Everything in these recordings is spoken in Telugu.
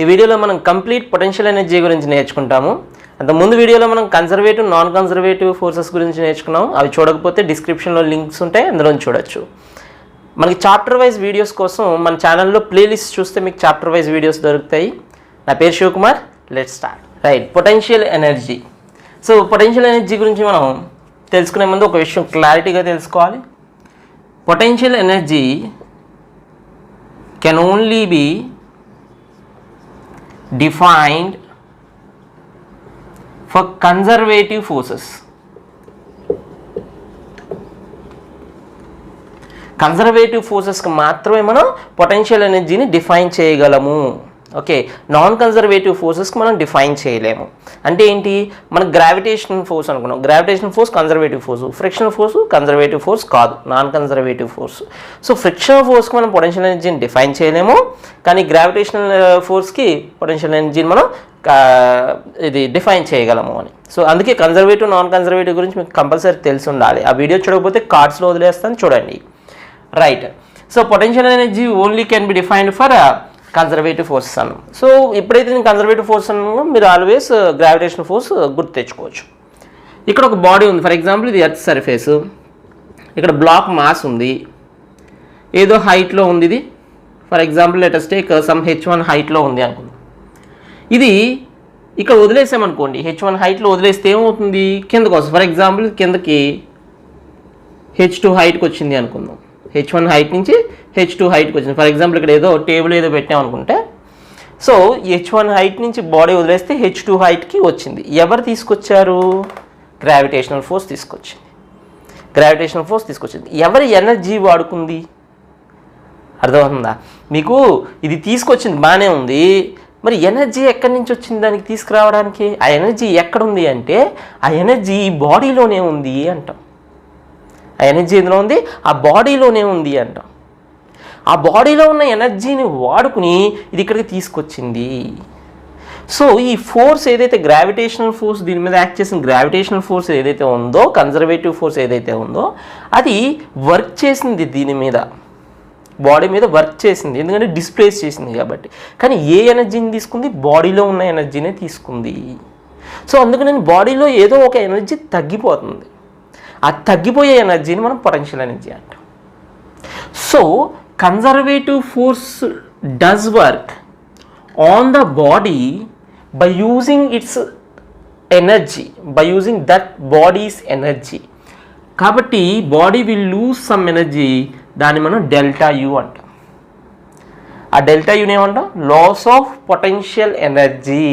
ఈ వీడియోలో మనం కంప్లీట్ పొటెన్షియల్ ఎనర్జీ గురించి నేర్చుకుంటాము. అంత ముందు వీడియోలో మనం కన్జర్వేటివ్ నాన్ కన్జర్వేటివ్ ఫోర్సెస్ గురించి నేర్చుకున్నాం. అవి చూడకపోతే డిస్క్రిప్షన్లో లింక్స్ ఉంటాయి, అందులో చూడొచ్చు. మనకి చాప్టర్ వైజ్ వీడియోస్ కోసం మన ఛానల్లో ప్లేలిస్ట్ చూస్తే మీకు చాప్టర్ వైజ్ వీడియోస్ దొరుకుతాయి. నా పేరు Shivakumar. Let's start. Right, potential energy. So potential energy గురించి మనం తెలుసుకునే ముందు ఒక విషయం క్లారిటీగా తెలుసుకోవాలి. Potential energy can only be defined for conservative forces. Conservative ఫోర్సెస్కి మాత్రమే మనం పొటెన్షియల్ ఎనర్జీని డిఫైన్ చేయగలము. ఓకే, నాన్ కన్జర్వేటివ్ ఫోర్సెస్కి మనం డిఫైన్ చేయలేము. అంటే ఏంటి, మనం గ్రావిటేషన్ ఫోర్స్ అనుకున్నాం. Gravitation force conservative force, friction force conservative force కాదు, non conservative force. So friction ఫోర్స్కి మనం పొటెన్షియల్ ఎనర్జీని డిఫైన్ చేయలేము, కానీ గ్రావిటేషనల్ ఫోర్స్కి పొటెన్షియల్ ఎనర్జీని మనం ఇది డిఫైన్ చేయగలము అని. సో అందుకే కన్జర్వేటివ్ నాన్ కన్జర్వేటివ్ గురించి మీకు కంపల్సరీ తెలిసి ఉండాలి. ఆ వీడియో చూడకపోతే కార్డ్స్లో వదిలేస్తాను, చూడండి. Right, so potential energy only can be defined for conservative forces అన్నాం. సో ఎప్పుడైతే నేను కన్జర్వేటివ్ ఫోర్స్ అన్నామో మీరు ఆల్వేస్ గ్రావిటేషన్ ఫోర్స్ గుర్తు తెచ్చుకోవచ్చు. ఇక్కడ ఒక బాడీ ఉంది, ఫర్ ఎగ్జాంపుల్ ఇది ఎర్త్ సర్ఫేస్. ఇక్కడ బ్లాక్ మాస్ ఉంది, ఏదో హైట్లో ఉంది. ఇది for example let us take some h1 హైట్లో ఉంది అనుకుందాం. ఇది ఇక్కడ వదిలేసామనుకోండి, h1 హైట్లో వదిలేస్తే ఏమవుతుంది, కిందకు వస్తుంది. ఫర్ ఎగ్జాంపుల్ కిందకి h2 హైట్కి వచ్చింది అనుకుందాం. h1 హైట్ నుంచి h2 హైట్కి వచ్చింది. ఫర్ ఎగ్జాంపుల్ ఇక్కడ ఏదో టేబుల్ ఏదో పెట్టామనుకుంటే, సో h1 హైట్ నుంచి బాడీ వదిలేస్తే h2 హైట్కి వచ్చింది. ఎవరు తీసుకొచ్చారు? గ్రావిటేషనల్ ఫోర్స్ తీసుకొచ్చింది. గ్రావిటేషనల్ ఫోర్స్ తీసుకొచ్చింది. ఎవరి ఎనర్జీ వాడుకుంది? అర్థమవుతుందా మీకు? ఇది తీసుకొచ్చింది బాగానే ఉంది, మరి ఎనర్జీ ఎక్కడి నుంచి వచ్చింది దానికి తీసుకురావడానికి? ఆ ఎనర్జీ ఎక్కడుంది అంటే, ఆ ఎనర్జీ ఈ బాడీలోనే ఉంది అంటాం. ఆ ఎనర్జీ ఎందులో ఉంది? ఆ బాడీలోనే ఉంది అంటాం. ఆ బాడీలో ఉన్న ఎనర్జీని వాడుకుని ఇది ఇక్కడికి తీసుకొచ్చింది. సో ఈ ఫోర్స్ ఏదైతే గ్రావిటేషనల్ ఫోర్స్, దీని మీద యాక్ట్ చేసిన గ్రావిటేషనల్ ఫోర్స్ ఏదైతే ఉందో, కన్జర్వేటివ్ ఫోర్స్ ఏదైతే ఉందో, అది వర్క్ చేసింది దీని మీద, బాడీ మీద వర్క్ చేసింది. ఎందుకంటే డిస్ప్లేస్ చేసింది కాబట్టి. కానీ ఏ ఎనర్జీని తీసుకుంది? బాడీలో ఉన్న ఎనర్జీనే తీసుకుంది. సో అందుకని బాడీలో ఏదో ఒక ఎనర్జీ తగ్గిపోతుంది. ఆ తగ్గిపోయే ఎనర్జీని మనం పొటెన్షియల్ ఎనర్జీ అంటాం. So conservative force does work on the body by using its energy, by using that body's energy. కాబట్టి body will lose some energy, దాన్ని మనం డెల్టా యూ అంటాం. ఆ డెల్టా యూని ఏమంటాం? Loss of potential energy.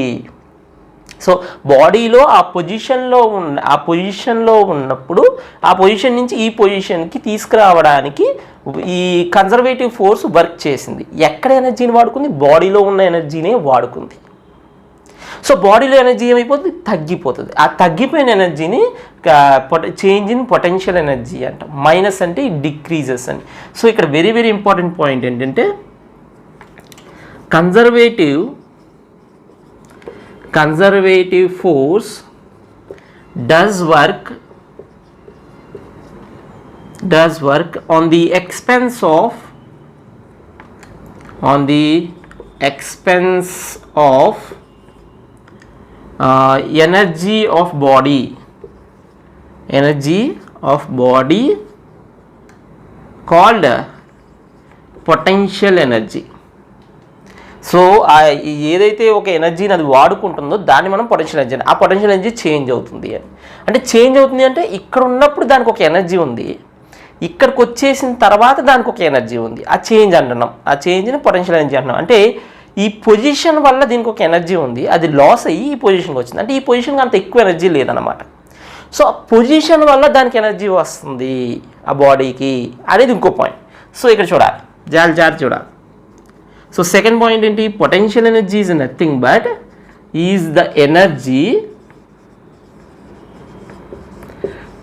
So బాడీలో ఆ పొజిషన్లో ఉన్నప్పుడు ఆ పొజిషన్ నుంచి ఈ పొజిషన్కి తీసుకురావడానికి ఈ కన్జర్వేటివ్ ఫోర్స్ వర్క్ చేసింది. ఎక్కడ ఎనర్జీని వాడుకుంది? బాడీలో ఉన్న ఎనర్జీనే వాడుకుంది. సో బాడీలో ఎనర్జీ ఏమైపోతుంది? తగ్గిపోతుంది. ఆ తగ్గిపోయిన ఎనర్జీని చేంజ్ ఇన్ పొటెన్షియల్ ఎనర్జీ అంటాం. మైనస్ అంటే డిక్రీజెస్ అని. సో ఇక్కడ వెరీ వెరీ ఇంపార్టెంట్ పాయింట్ ఏంటంటే, conservative force does work on the expense of energy of body called potential energy. So ఏదైతే ఒక ఎనర్జీని అది వాడుకుంటుందో దాన్ని మనం పొటెన్షియల్ ఎనర్జీ, ఆ పొటెన్షియల్ ఎనర్జీ చేంజ్ అవుతుంది అని. అంటే చేంజ్ అవుతుంది అంటే ఇక్కడ ఉన్నప్పుడు దానికి ఒక ఎనర్జీ ఉంది, ఇక్కడికి వచ్చేసిన తర్వాత దానికి ఒక ఎనర్జీ ఉంది. ఆ చేంజ్ అంటున్నాం, ఆ చేంజ్ని పొటెన్షియల్ ఎనర్జీ అంటున్నాం. అంటే ఈ పొజిషన్ వల్ల దీనికి ఒక ఎనర్జీ ఉంది, అది లాస్ అయ్యి ఈ పొజిషన్కి వచ్చింది. అంటే ఈ పొజిషన్కి అంత ఎక్కువ ఎనర్జీ లేదన్నమాట. సో ఆ పొజిషన్ వల్ల దానికి ఎనర్జీ వస్తుంది ఆ బాడీకి అనేది ఇంకో పాయింట్. సో ఇక్కడ చూడాలి, జాగ్రత్త చూడాలి. సో సెకండ్ పాయింట్ ఏంటి? Potential energy is nothing but is the energy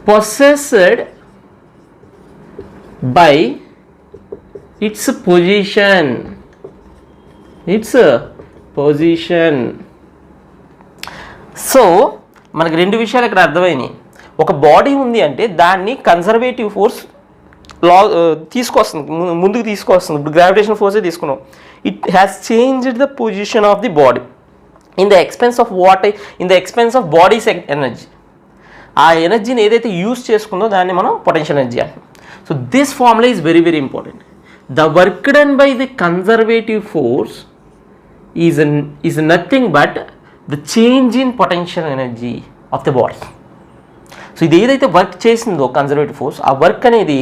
possessed by its position. So మనకి రెండు విషయాలు ఇక్కడ అర్థమైనాయి. ఒక బాడీ ఉంది అంటే దాన్ని కన్జర్వేటివ్ ఫోర్స్ తీసుకొస్తుంది, ముందుకు తీసుకొస్తుంది. ఇప్పుడు గ్రావిటేషన్ ఫోర్సే తీసుకున్నాం. It has changed the position of the body in the expense of what, in the expense of bodies energy. ఆ ఎనర్జీని ఏదైతే యూజ్ చేసుకుందో దాన్ని మనం పొటెన్షియల్ ఎనర్జీ అంటాం. So this formula is very very important. The work done by the conservative force is nothing but the change in potential energy of the body. So ఇది ఏదైతే వర్క్ చేసిందో కన్జర్వేటివ్ ఫోర్స్, ఆ వర్క్ అనేది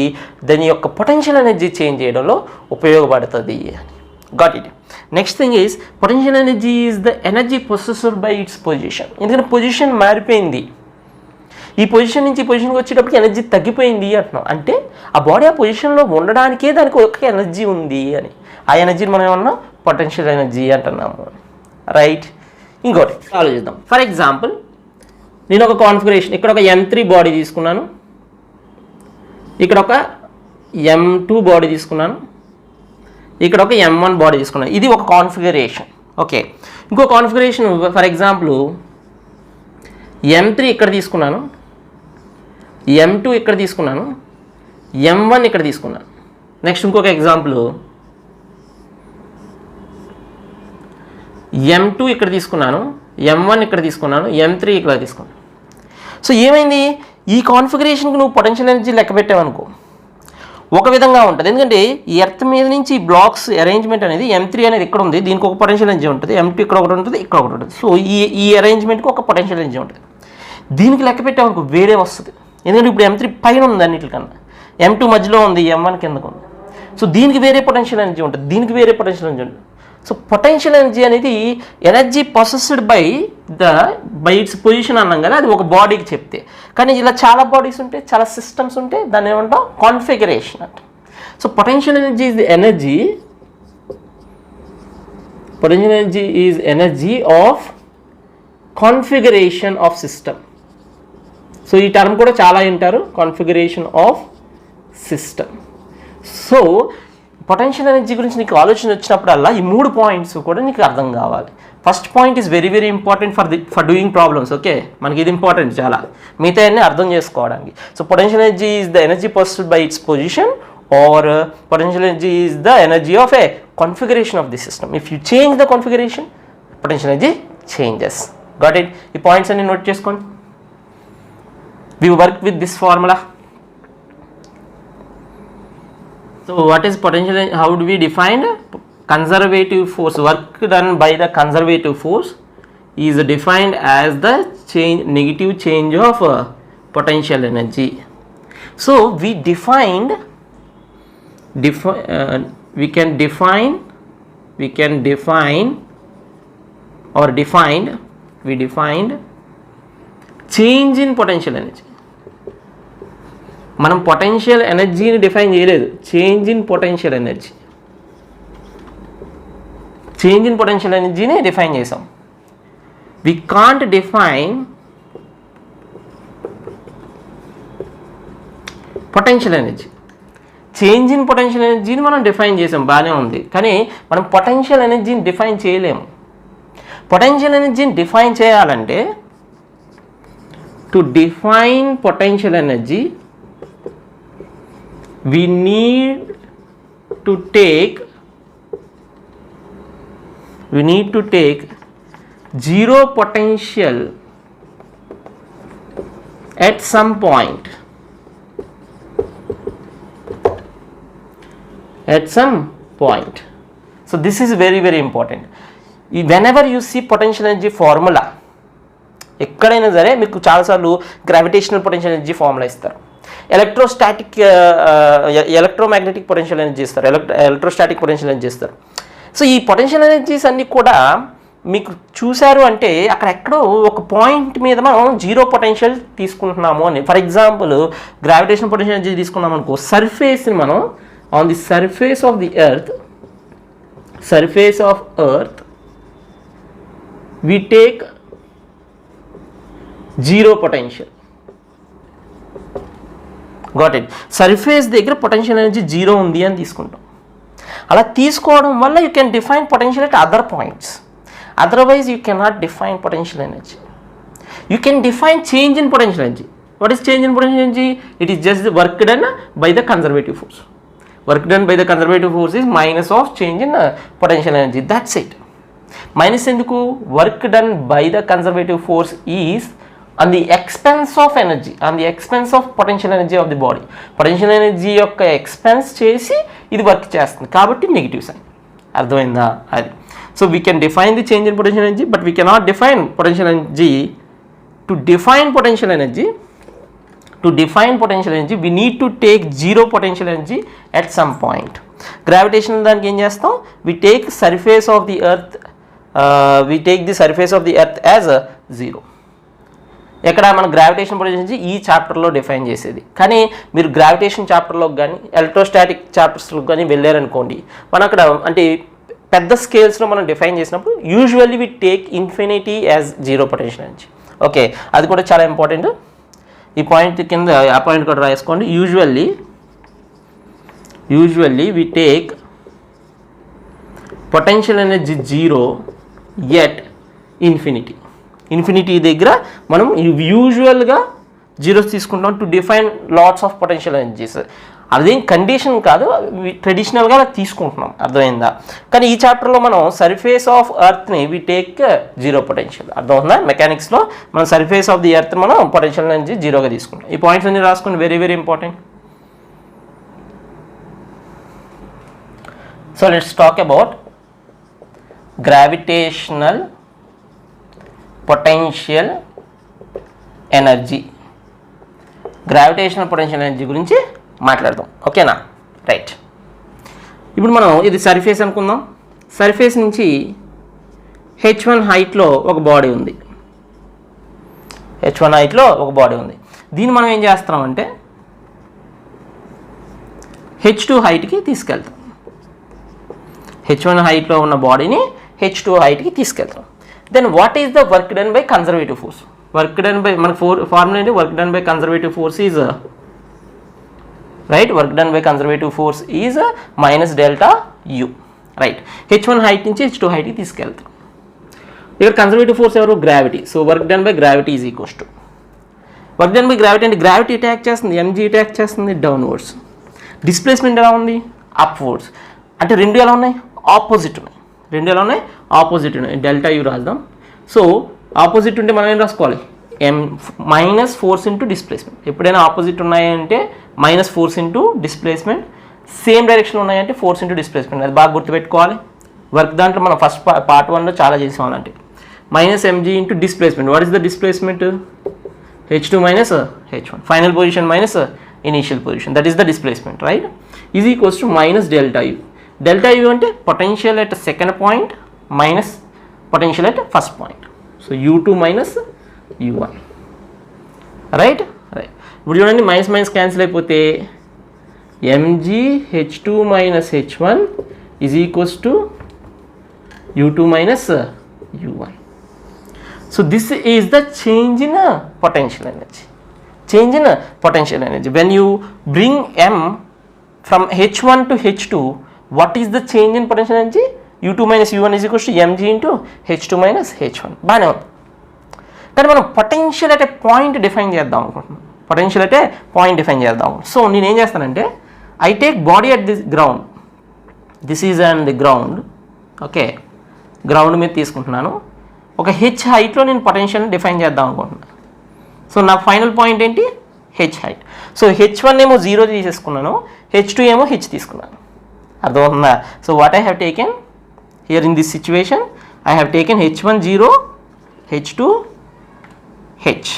దాని యొక్క పొటెన్షియల్ ఎనర్జీ చేంజ్ చేయడంలో ఉపయోగపడుతుంది. Got it. Next thing is potential energy is the energy possessed by its position. ఎందుకంటే పొజిషన్ మారిపోయింది, ఈ పొజిషన్ నుంచి ఈ పొజిషన్కి వచ్చేటప్పటికి ఎనర్జీ తగ్గిపోయింది అంటున్నాం. అంటే ఆ బాడీ ఆ పొజిషన్లో ఉండడానికే దానికి ఒక ఎనర్జీ ఉంది అని. ఆ ఎనర్జీని మనం ఏమన్నా పొటెన్షియల్ ఎనర్జీ అంటున్నాము. రైట్. ఇంకోటి ఆలోచిద్దాం. ఫర్ ఎగ్జాంపుల్, నేను ఒక కాన్ఫిగరేషన్, ఇక్కడ ఒక M3 బాడీ తీసుకున్నాను, ఇక్కడ ఒక M2 బాడీ తీసుకున్నాను, ఇక్కడ ఒక M1 బాడీ తీసుకున్నాను. ఇది ఒక కాన్ఫిగరేషన్. ఓకే. ఇంకో కాన్ఫిగరేషన్ ఫర్ ఎగ్జాంపుల్ M3 ఇక్కడ తీసుకున్నాను, M2 ఇక్కడ తీసుకున్నాను, M1 ఇక్కడ తీసుకున్నాను. నెక్స్ట్ ఇంకొక ఎగ్జాంపుల్ M2 ఇక్కడ తీసుకున్నాను, M1 ఇక్కడ తీసుకున్నాను, M3 ఇక్కడ తీసుకున్నాను. సో ఏమైంది, ఈ కాన్ఫిగరేషన్కి నువ్వు పొటెన్షియల్ ఎనర్జీ లెక్క పెట్టావనుకో ఒక విధంగా ఉంటుంది. ఎందుకంటే ఈ ఎర్త్ మీద నుంచి ఈ బ్లాక్స్ అరేంజ్మెంట్ అనేది M3 అనేది ఇక్కడ ఉంది, దీనికి ఒక పొటెన్షియల్ ఎనర్జీ ఉంటుంది, M2 ఇక్కడ ఒకటి ఉంటుంది, ఇక్కడ ఒకటి ఉంటుంది. సో ఈ అరేంజ్మెంట్కి ఒక పొటెన్షియల్ ఎనర్జీ ఉంటుంది. దీనికి లెక్క పెట్టామనుకో వేరే వస్తుంది. ఎందుకంటే ఇప్పుడు M3 పైన ఉంది అన్నిటికన్నా, M2 మధ్యలో ఉంది, M1 కిందకు ఉంది. సో దీనికి వేరే పొటెన్షియల్ ఎనర్జీ ఉంటుంది, దీనికి వేరే పొటెన్షియల్ ఎనర్జీ ఉంటుంది. సో పొటెన్షియల్ ఎనర్జీ అనేది energy possessed by its position అన్నాం కదా, అది ఒక బాడీకి చెప్తే. కానీ ఇలా చాలా బాడీస్ ఉంటే, చాలా సిస్టమ్స్ ఉంటే దాన్ని ఏమంటాం కాన్ఫిగరేషన్ అంట. So potential energy is energy of configuration of system. So ఈ టర్మ్ కూడా చాలా వింటారు, configuration of system. So potential energy గురించి నీకు ఆలోచన వచ్చినప్పుడల్లా ఈ 3 పాయింట్స్ కూడా నీకు అర్థం కావాలి. First point is very very important for doing problems. Okay, మనకి ఇది ఇంపార్టెంట్ చాలా, మిగతా అన్ని అర్థం చేసుకోవడానికి. So potential energy is the energy possessed by its position, or potential energy is the energy of a configuration of the system. If you change the configuration, potential energy changes. Got it. ఈ పాయింట్స్ అన్ని నోట్ చేసుకోండి. We work with this formula. So what is potential? How do we define conservative force? Work done by the conservative force is defined as the negative change of potential energy. So we defined we can define change in potential energy. మనం పొటెన్షియల్ ఎనర్జీని డిఫైన్ చేయలేదు, change in potential energy. Change in potential ఎనర్జీని డిఫైన్ చేసాం. We can't define potential energy. Change in potential ఎనర్జీని మనం డిఫైన్ చేసాం, బాగానే ఉంది. కానీ మనం పొటెన్షియల్ ఎనర్జీని డిఫైన్ చేయలేము. పొటెన్షియల్ ఎనర్జీని డిఫైన్ చేయాలంటే, to define potential energy, we need to take zero potential at some point. So this is very very important. Whenever you see potential energy formula, ఎక్కడైనా సరే మీకు చాలాసార్లు గ్రావిటేషనల్ పొటెన్షియల్ ఎనర్జీ ఫార్ములా ఇస్తారు, ఎలక్ట్రోమాగ్నెటిక్ పొటెన్షియల్ ఎనర్జీ ఇస్తారు, ఎలక్ట్రోస్టాటిక్ పొటెన్షియల్ ఎనర్జీ ఇస్తారు. సో ఈ పొటెన్షియల్ ఎనర్జీస్ అన్నీ కూడా మీకు చూశారు అంటే అక్కడ ఎక్కడో ఒక పాయింట్ మీద మనం జీరో పొటెన్షియల్ తీసుకుంటున్నాము అని. For example gravitational potential energy తీసుకున్నాం అనుకో, సర్ఫేస్ని మనం on the surface of the earth we take zero potential. Got it. Surface దగ్గర పొటెన్షియల్ ఎనర్జీ జీరో ఉంది అని తీసుకుంటాం. అలా తీసుకోవడం వల్ల you can define potential at other points. Otherwise you cannot define potential energy. You can define change in potential energy. What is change in potential energy? It is just the work done by the conservative force. Work done by the conservative force is minus of change in potential energy. That's it. Minus enduku? Work done by the conservative force is on the expense of energy, on the expense of potential energy of the body. Potential energy యొక్క expense చేసి ఇది వర్క్ చేస్తుంది కాబట్టి నెగిటివ్ సైన్. అర్థమైందా? అది. So we can define the change in potential energy, but we cannot define potential energy. To define potential energy, we need to take zero potential energy at some point. Gravitational దానికి ఏం చేస్తాం? We take the surface of the earth as a zero. ఎక్కడ మన గ్రావిటేషన్ పొటెన్షియల్ ఎనర్జీ ఈ చాప్టర్లో డిఫైన్ చేసేది. కానీ మీరు గ్రావిటేషన్ చాప్టర్లోకి కానీ ఎలక్ట్రోస్టాటిక్ చాప్టర్స్లోకి కానీ వెళ్ళారనుకోండి, మనం అక్కడ అంటే పెద్ద స్కేల్స్లో మనం డిఫైన్ చేసినప్పుడు usually we take infinity as zero potential energy. Okay, అది కూడా చాలా ఇంపార్టెంట్. ఈ పాయింట్ కింద ఆ పాయింట్ కూడా రాసుకోండి. Usually we take potential energy zero at infinity దగ్గర మనం యూజువల్గా జీరోస్ తీసుకుంటాం to define lots of potential energies. అదేం కండిషన్ కాదు, ట్రెడిషనల్గా తీసుకుంటున్నాం. అర్థమైందా? కానీ ఈ చాప్టర్లో మనం సర్ఫేస్ ఆఫ్ ఎర్త్ని వి టేక్ జీరో పొటెన్షియల్. అర్థమవుతుందా? మెకానిక్స్లో మనం సర్ఫేస్ ఆఫ్ ది ఎర్త్ మనం పొటెన్షియల్ ఎనర్జీ జీరోగా తీసుకుంటాం. ఈ పాయింట్స్ అన్ని రాసుకోండి, very very important. So let's talk about gravitational potential energy. Gravitational potential energy గురించి మాట్లాడదాం. ఓకేనా? రైట్. ఇప్పుడు మనం ఇది సర్ఫేస్ అనుకుందాం. సర్ఫేస్ నుంచి h1 హైట్లో ఒక బాడీ ఉంది. దీన్ని మనం ఏం చేస్తామంటే h2 హైట్కి తీసుకెళ్తాం. h1 హైట్లో ఉన్న బాడీని h2 హైట్కి తీసుకెళ్తాం. Then what is the work done by conservative force? Work done by మన ఫార్ములా ఏంటి? Work done by conservative force is right, work done by conservative force is minus delta U. Right, h1 height నుంచి h2 హైట్కి తీసుకెళ్తాం. ఇక్కడ కన్జర్వేటివ్ ఫోర్స్ ఎవరు? Gravity. So work done by gravity is equals to work done by gravity. అంటే గ్రావిటీ అటాక్ చేస్తుంది, mg అటాక్ చేస్తుంది డౌన్వర్డ్స్. డిస్ప్లేస్మెంట్ ఎలా ఉంది? అప్వర్డ్స్. అంటే రెండు ఎలా ఉన్నాయి? ఆపోజిట్ ఉన్నాయి. డెల్టా యూ రాద్దాం. సో ఆపోజిట్ ఉంటే మనం ఏం రాసుకోవాలి? Minus force into displacement. ఎప్పుడైనా ఆపోజిట్ ఉన్నాయంటే minus force into displacement, same direction ఉన్నాయంటే ఫోర్స్ ఇంటూ డిస్ప్లేస్మెంట్. అది బాగా గుర్తుపెట్టుకోవాలి. వర్క్ దాంట్లో మనం ఫస్ట్ పార్ట్ 1లో చాలా చేసాం. అంటే minus mg into displacement. What is the displacement? h2 minus h1. Final position minus initial position, that is the displacement. Right, is equals to minus delta U. Delta U అంటే potential at second point minus potential at first point. So u2 minus u1. Right. ఇప్పుడు చూడండి, మైనస్ మైనస్ క్యాన్సిల్ అయిపోతే mg h2 minus h1 is equals to u2 minus u1. So this is the change in potential energy. When you bring m from h1 to h2, what is the change in potential energy? u2 minus u1 is equals to mg into h2 minus h1. బాగానే ఉంది. కానీ మనం potential at a point define చేద్దాం అనుకుంటున్నాం. సో నేనేం చేస్తానంటే I take body at this ground. This is and the ground. Okay, ground మీద తీసుకుంటున్నాను. ఒక హెచ్ హైట్లో నేను పొటెన్షియల్ని డిఫైన్ చేద్దాం అనుకుంటున్నాను. సో నా ఫైనల్ పాయింట్ ఏంటి? H height. సో h1 ఏమో 0 తీసేసుకున్నాను, h2 ఏమో h తీసుకున్నాను. అర్థమవుతుందా? So what I have taken here in this situation, I have taken h1 0, h2 h.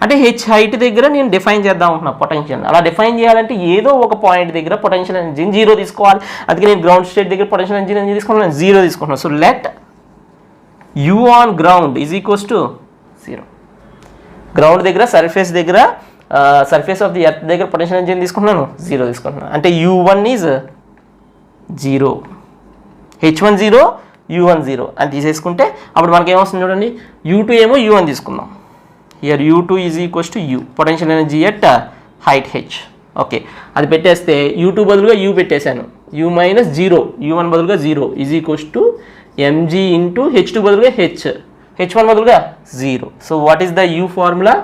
అంటే హెచ్ హైట్ దగ్గర నేను డిఫైన్ చేద్దాం అనుకుంటున్నా పొటెన్షియల్. అలా డిఫైన్ చేయాలంటే ఏదో ఒక పాయింట్ దగ్గర పొటెన్షియల్ ఎనర్జీని 0 తీసుకోవాలి. అందుకే నేను గ్రౌండ్ స్టేట్ దగ్గర పొటెన్షియల్ ఎనర్జీని తీసుకున్నాను, 0 తీసుకుంటున్నాను. So let u on ground is equals to 0. Ground దగ్గర సర్ఫేస్ ఆఫ్ ది ఎర్త్ దగ్గర పొటెన్షియల్ ఎనర్జీని తీసుకుంటున్నాను, 0 తీసుకుంటున్నాను. అంటే u1 ఈజ్ 0, h1 0, u1 0 అని తీసేసుకుంటే అప్పుడు మనకి ఏమొస్తుంది చూడండి, u2 ఏమో u1 తీసుకుందాం. Here u2 is equals to u, potential energy at height h. Okay, అది పెట్టేస్తే u2 బదులుగా u పెట్టేశాను, u మైనస్ 0, u1 బదులుగా 0 is equals to mg into h2 బదులుగా h, h1 బదులుగా 0. So what is the u formula?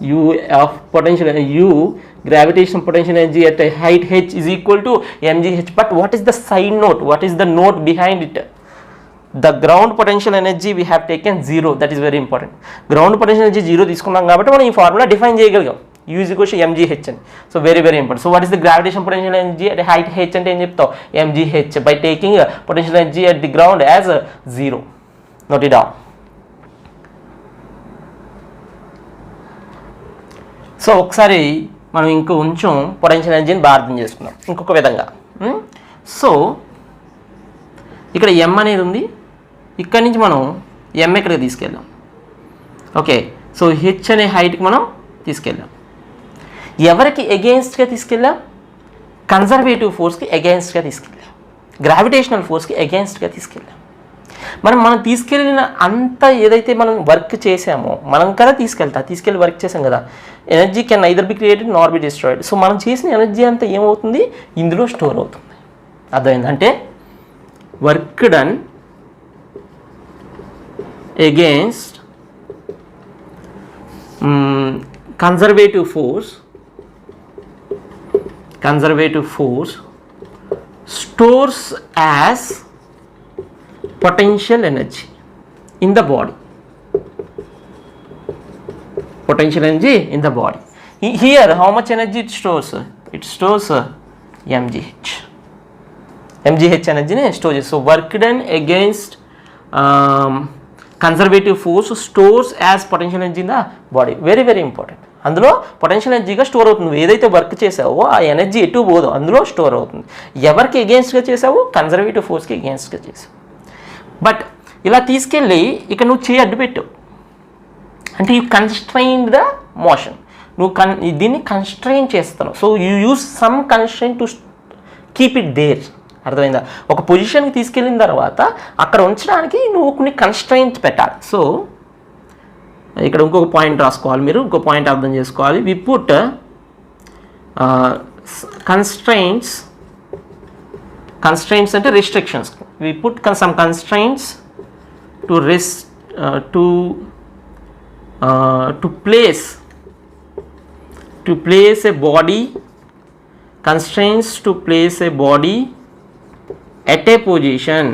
U of potential U gravitational potential energy at a height h is equal to mgh. But what is the side note? What is the note behind it? The ground potential energy we have taken 0. That is very important. Ground potential energy 0 తీసుకున్నాం కాబట్టి మనం ఈ ఫార్ములా డిఫైన్ చేయగలిగాం. U is equal to mgh అని. So very very important. So what is the gravitation potential energy at height h అంటే ఏం చెప్తావు? mgh by taking potential energy at the ground as 0. Note it down. So ఒకసారి మనం కొంచెం పొటెన్షియల్ ఎనర్జీని బాగా అర్థం చేసుకుందాం ఇంకొక విధంగా. సో ఇక్కడ m అనేది ఉంది, ఇక్కడి నుంచి మనం m ఎక్కడికి తీసుకెళ్ళాం. ఓకే, సో h అనే హైట్కి మనం తీసుకెళ్ళాం. ఎవరికి ఎగెయిన్స్ట్గా తీసుకెళ్ళాం? కన్జర్వేటివ్ ఫోర్స్కి ఎగెయిన్స్ట్గా తీసుకెళ్ళాం, గ్రావిటేషనల్ ఫోర్స్కి ఎగెయిన్స్ట్గా తీసుకెళ్ళాం. మనం తీసుకెళ్ళిన అంత ఏదైతే మనం వర్క్ చేసామో మనం కదా తీసుకెళ్ళి వర్క్ చేసాం కదా. Energy can either be created Nar be destroyed. So మనం చేసిన ఎనర్జీ అంతా ఏమవుతుంది? ఇందులో స్టోర్ అవుతుంది. అర్థమైంది? అంటే work done against conservative force stores as potential energy in the body. Potential energy in the body. Here how much energy it stores? It stores mgh. mgh energy ne store chesi. So work done against conservative force stores as potential energy in the body. Very very important. అందులో పొటెన్షియల్ ఎనర్జీగా స్టోర్ అవుతుంది. నువ్వు ఏదైతే వర్క్ చేసావో ఆ ఎనర్జీ ఎటు పోదు, అందులో స్టోర్ అవుతుంది. ఎవరికి ఎగెయిన్స్ట్గా చేసావు? కన్జర్వేటివ్ ఫోర్స్కి ఎగెయిన్స్ట్గా చేసావు. బట్ ఇలా తీసుకెళ్ళి ఇక నువ్వు చేయి అడ్డు పెట్టావు అంటే యూ కన్స్ట్రైన్ ద మోషన్. నువ్వు దీన్ని కన్స్ట్రైన్ చేస్తున్నావు. So you use some constrain to keep it there. అర్థమైందా? ఒక పొజిషన్కి తీసుకెళ్ళిన తర్వాత అక్కడ ఉంచడానికి నువ్వు కొన్ని కన్స్ట్రైన్స్ పెట్టాలి. సో ఇక్కడ ఇంకొక పాయింట్ రాసుకోవాలి, మీరు ఇంకో పాయింట్ అర్థం చేసుకోవాలి. వి పుట్ కన్స్ట్రైన్స్ అంటే restrictions. We put some constraints to place a body, constraints to place a body at a position.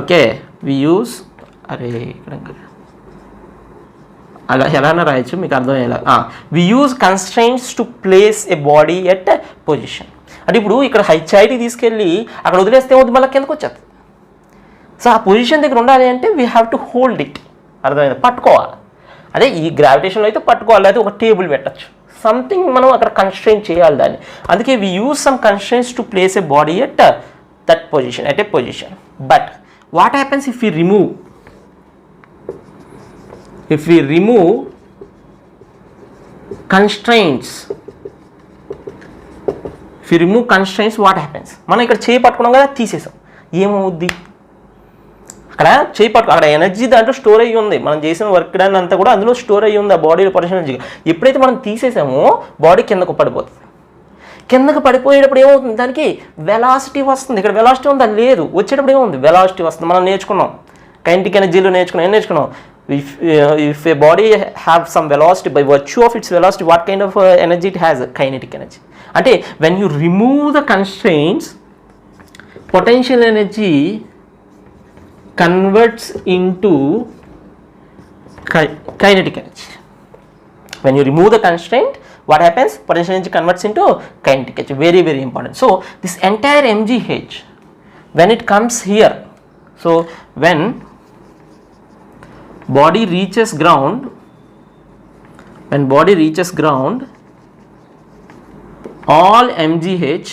Okay, we use అలా ఎలానా రాయొచ్చు, మీకు అర్థమయ్యేలా. We use constraints to place a body at position. అంటే ఇప్పుడు ఇక్కడ హైట్ తీసుకెళ్ళి అక్కడ వదిలేస్తే వద్దు, మళ్ళీ కిందకు వచ్చేస్తుంది. సో ఆ పొజిషన్ దగ్గర ఉండాలి అంటే we have to hold it. అర్థమైంది? పట్టుకోవాలి. అదే ఈ గ్రావిటేషన్లో అయితే పట్టుకోవాలి, అయితే ఒక టేబుల్ పెట్టచ్చు, సంథింగ్ మనం అక్కడ కన్స్ట్రైన్ చేయాలి దాన్ని. అందుకే we use some constraints to place a body at that position, at a position. But what happens if we remove constraints? If you remove constraints, what happens? మనం ఇక్కడ చేయి పట్టుకున్నాం కదా, తీసేసాం, ఏమవుద్ది? అక్కడ చేయి పట్టుకు అక్కడ ఎనర్జీ దాంట్లో స్టోర్ అయ్యి ఉంది. మనం చేసిన వర్క్ డన్ అంతా కూడా అందులో స్టోర్ అయ్యి ఉంది, ఆ బాడీలో పొటెన్షియల్ ఎనర్జీ. ఎప్పుడైతే మనం తీసేసామో బాడీ కిందకు పడిపోతుంది. కిందకు పడిపోయేటప్పుడు ఏమవుతుంది? దానికి వెలాసిటీ వస్తుంది. ఇక్కడ వెలాసిటీ ఉందా? లేదు. వచ్చేటప్పుడు ఏముంది? వెలాసిటీ వస్తుంది. మనం నేర్చుకున్నాం, కైనెటిక్ ఎనర్జీలో నేర్చుకున్నాం. ఏం నేర్చుకున్నాం? If a body have some velocity, by virtue of its velocity, what kind of energy it has? Kinetic energy. Ante when you remove the constraints, potential energy converts into kinetic energy. When you remove the constraint, what happens? Potential energy converts into kinetic energy. Very very important. So this entire mgh, when it comes here, so when body reaches ground, all mgh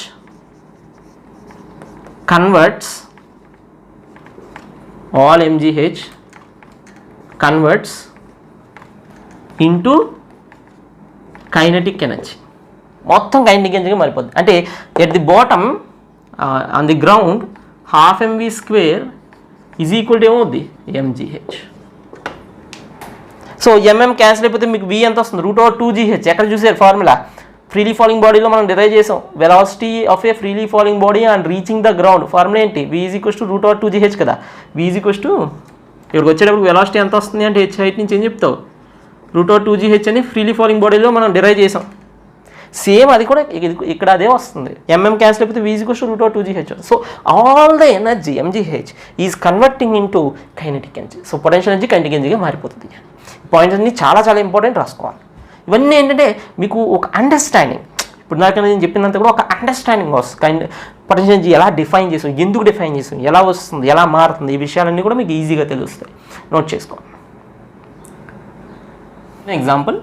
converts into kinetic energy. మొత్తం కైనెటిక్ ఎనర్జీగా మారిపోద్ది. అంటే at the bottom on the ground half mv square is equal to ఏమవుద్ది? mgh. సో ఎంఎం క్యాన్సిల్ అయిపోతే మీకు v ఎంత వస్తుంది? √2gh. ఎక్కడ చూసారు ఫార్ములా? ఫ్రీలీ ఫాలింగ్ బాడీలో మనం డిరైవ్ చేసాం. Velocity of A freely falling body and reaching the ground formula ఏంటి? v = √2gh కదా. v ఇక్కడికి వచ్చేటప్పుడు వెలాసిటీ ఎంత వస్తుంది అంటే h హైట్ నుంచి ఏం చెప్తావు? √2gh అని ఫ్రీలీ ఫాలింగ్ బాడీలో మనం డిరైవ్ చేసాం. సేమ్ అది కూడా ఇక్కడ అదే వస్తుంది. క్యాన్సిల్ అయిపోతే v √2gh. So all the energy mgh is converting into kinetic energy. So potential energy kinetic ఎనర్జీగా మారిపోతుంది. పాయింట్స్ అన్ని చాలా చాలా ఇంపార్టెంట్, రాసుకోవాలి. ఇవన్నీ ఏంటంటే మీకు ఒక అండర్స్టాండింగ్, ఇప్పుడు నాకు నేను చెప్పినంత కూడా ఒక అండర్స్టాండింగ్ వస్తుంది. పొటెన్షియల్ ఎనర్జీ ఎలా డిఫైన్ చేసాం, ఎందుకు డిఫైన్ చేసాం, ఎలా వస్తుంది, ఎలా మారుతుంది, ఈ విషయాలన్నీ కూడా మీకు ఈజీగా తెలుస్తాయి. నోట్ చేసుకోండి. Example,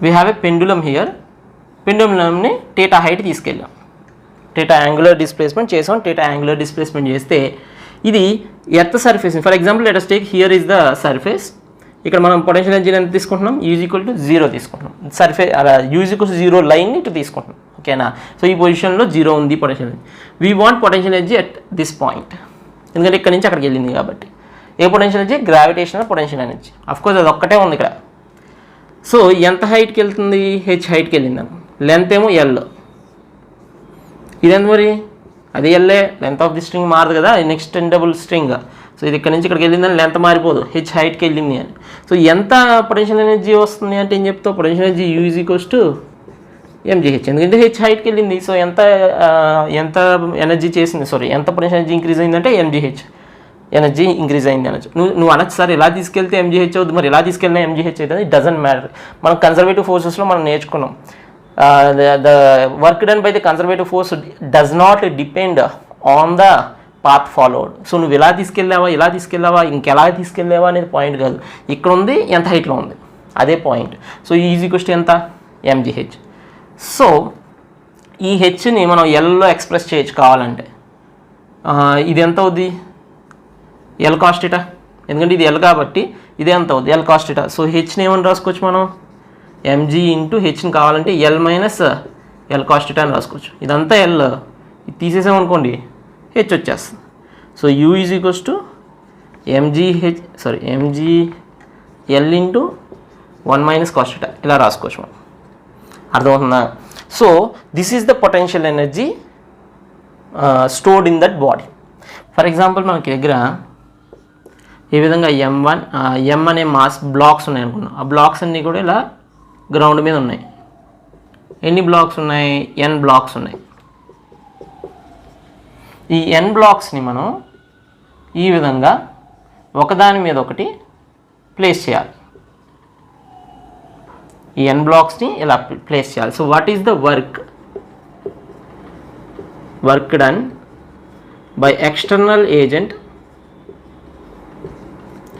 we have a pendulum here. పెండులంని థీటా హైట్ తీసుకెళ్ళాం, థీటా యాంగులర్ డిస్ప్లేస్మెంట్ చేసాం. థీటా యాంగులర్ డిస్ప్లేస్మెంట్ చేస్తే ఇది earth surface. For example let us take here is the surface. ఇక్కడ మనం పొటెన్షియల్ ఎనర్జీ ఎంత తీసుకుంటున్నాం, u=0 తీసుకుంటున్నాం. సర్ఫేస్ అలా u=0 లైన్ని ఇటు తీసుకుంటున్నాం. ఓకేనా? సో ఈ పొజిషన్లో 0 ఉంది potential energy. We want potential energy at this point, ఎందుకంటే ఇక్కడ నుంచి అక్కడికి వెళ్ళింది కాబట్టి. ఏ potential energy? Gravitational potential energy. Of course అది ఒక్కటే ఉంది ఇక్కడ. సో ఎంత హైట్కి వెళ్తుంది? h హైట్కి వెళ్ళింది. లెంత్ ఏమో l. ఇదెంత మరి? అది ఎల్లే, లెంత్ ఆఫ్ ది స్ట్రింగ్ మారదు కదా, ఎక్స్టెండబుల్ స్ట్రింగ్. సో ఇది ఇక్కడ నుంచి ఇక్కడికి వెళ్ళిందని లెంత్ మారిపోదు, h హైట్కి వెళ్ళింది అని. సో ఎంత పొటెన్షియల్ ఎనర్జీ వస్తుంది అంటే ఏం చెప్తావు? పొటెన్షియల్ ఎనర్జీ u=mgh, ఎందుకంటే h హైట్కి వెళ్ళింది. సో ఎంత ఎనర్జీ చేసింది, ఎంత పొటెన్షియల్ ఎనర్జీ ఇంక్రీజ్ అయిందంటే mgh ఎనర్జీ ఇంక్రీజ్ అయింది అనొచ్చు. నువ్వు అనొచ్చు సార్ ఇలా తీసుకెళ్తే mgh అవుతుంది, మరి ఇలా తీసుకెళ్ళినా mgh అవుతుంది. It doesn't matter. మనం కన్జర్వేటివ్ ఫోర్సెస్లో మనం నేర్చుకున్నాం, the work done by the conservative force does not depend on the path followed. So నువ్వు ఇలా తీసుకెళ్ళావా ఇంకెలా తీసుకెళ్ళావా అనేది పాయింట్ కాదు. ఇక్కడ ఉంది, ఎంత హైట్లో ఉంది, అదే పాయింట్. సో ఈజ్ ఎంత? mgh. సో ఈ హెచ్ని మనం ఎల్లో ఎక్స్ప్రెస్ చేయొచ్చు కావాలంటే. ఇది ఎంత అవుద్ది? ఎల్ కాస్ట్ ఇటా, ఎందుకంటే ఇది ఎల్ కాబట్టి ఇదే ఎంత అవుతుంది? ఎల్ కాస్ట్ ఇటా. సో హెచ్ని ఏమని రాసుకోవచ్చు మనం? mg ఇంటూ హెచ్ని కావాలంటే ఎల్ మైనస్ ఎల్ కాస్ట్ ఇటా అని రాసుకోవచ్చు. ఇదంతా ఎల్, ఇది తీసేసామనుకోండి హెచ్ వచ్చేస్తుంది. So mgl into 1 minus cost ఇటా ఇలా రాసుకోవచ్చు మనం. అర్థమవుతుందా? So this is the potential energy stored in that body. For example మనకి దగ్గర ఈ విధంగా m అనే మాస్ బ్లాక్స్ ఉన్నాయి అనుకున్నాం. ఆ బ్లాక్స్ అన్నీ కూడా ఇలా గ్రౌండ్ మీద ఉన్నాయి. ఎన్ని బ్లాక్స్ ఉన్నాయి? n బ్లాక్స్ ఉన్నాయి. ఈ n బ్లాక్స్ని మనం ఈ విధంగా ఒకదాని మీద ఒకటి ప్లేస్ చేయాలి. ఈ n బ్లాక్స్ని ఇలా ప్లేస్ చేయాలి. So what is the work done by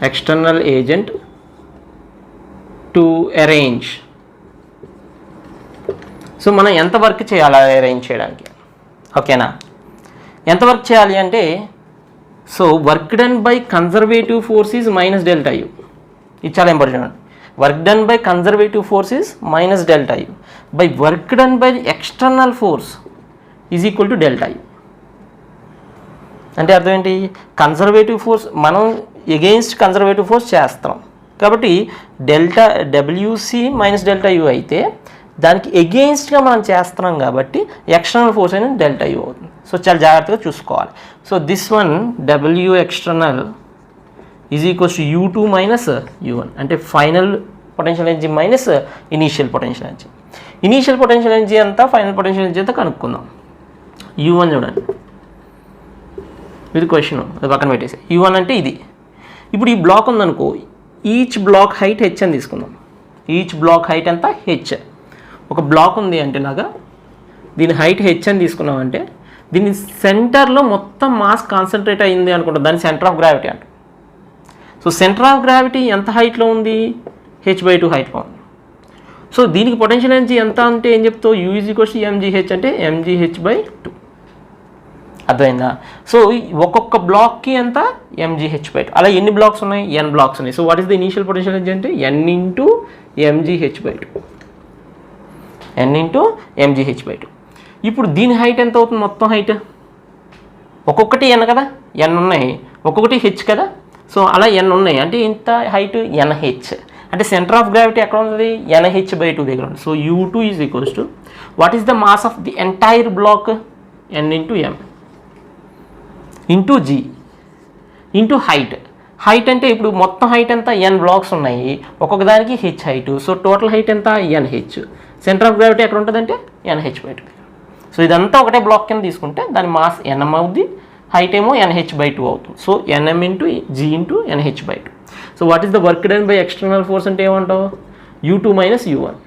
external agent to arrange. So మనం ఎంత వర్క్ చేయాలి అరేంజ్ చేయడానికి? ఓకేనా? ఎంత వర్క్ చేయాలి అంటే, so work done by conservative force is -Δu. ఇది చాలా important. Work done by conservative force is -Δu by work done by external force is equal to Δu. అంటే అర్థం ఏంటి? కన్జర్వేటివ్ ఫోర్స్ మనం ఎగెయిన్స్ట్ కన్జర్వేటివ్ ఫోర్స్ చేస్తాం కాబట్టి WC -Δu అయితే దానికి ఎగెయిన్స్ట్గా మనం చేస్తున్నాం కాబట్టి ఎక్స్టర్నల్ ఫోర్స్ అయిన Δu అవుతుంది. సో చాలా జాగ్రత్తగా చూసుకోవాలి. So this one W external is equals to U2 minus U1 అంటే final potential energy minus initial potential energy. Initial potential energy అంతా ఫైనల్ పొటెన్షియల్ ఎనర్జీ అంతా కనుక్కుందాం. U1 చూడండి, ఇది క్వశ్చన్, అది పక్కన పెట్టేసి. U1 అంటే ఇది. ఇప్పుడు ఈ బ్లాక్ ఉందనుకో, ఈచ్ బ్లాక్ హైట్ h అని తీసుకుందాం. ఈచ్ బ్లాక్ హైట్ ఎంత? h. ఒక బ్లాక్ ఉంది అంటే లాగా దీని హైట్ h అని తీసుకున్నామంటే దీని సెంటర్లో మొత్తం మాస్ కాన్సన్ట్రేట్ అయింది అనుకుంటాం, దాని సెంటర్ ఆఫ్ గ్రావిటీ అంట. సో సెంటర్ ఆఫ్ గ్రావిటీ ఎంత హైట్లో ఉంది? h/2 హైట్లో ఉంది. సో దీనికి పొటెన్షియల్ ఎనర్జీ ఎంత అంటే ఏం చెప్తావు? U = mgh అంటే mgh/2. అర్థమైందా? సో ఒక్కొక్క బ్లాక్కి ఎంత? mgh/2. అలా ఎన్ని బ్లాక్స్ ఉన్నాయి? n బ్లాక్స్ ఉన్నాయి. So what is the initial potential energy అంటే n ఇంటూ mgh/2. ఇప్పుడు దీని హైట్ ఎంత అవుతుంది? మొత్తం హైట్ ఒక్కొక్కటి n కదా, n ఉన్నాయి, ఒక్కొక్కటి h కదా. సో అలా n ఉన్నాయి అంటే ఇంత హైట్ nh అంటే సెంటర్ ఆఫ్ గ్రావిటీ ఎక్కడ ఉంది? nh/2 దగ్గర ఉంది. So U2 is equals to what is the mass of the entire block? n into m into g into height. Height అంటే ఇప్పుడు మొత్తం హైట్ ఎంత ఎన్ బ్లాక్స్ ఉన్నాయి, ఒక్కొక్క దానికి H height. So total height ఎంత ఎన్హెచ్. సెంటర్ ఆఫ్ గ్రావిటీ ఎక్కడ ఉంటుందంటే ఎన్హెచ్/2. సో ఇదంతా ఒకటే బ్లాక్ కింద తీసుకుంటే దాని మాస్ ఎన్ఎం అవుద్ది, హైట్ ఏమో ఎన్హెచ్/2 అవుతుంది. So N M into G into ఎన్హెచ్/2. So what is the work done by external force అంటే ఏమంటావు, U2 minus U1.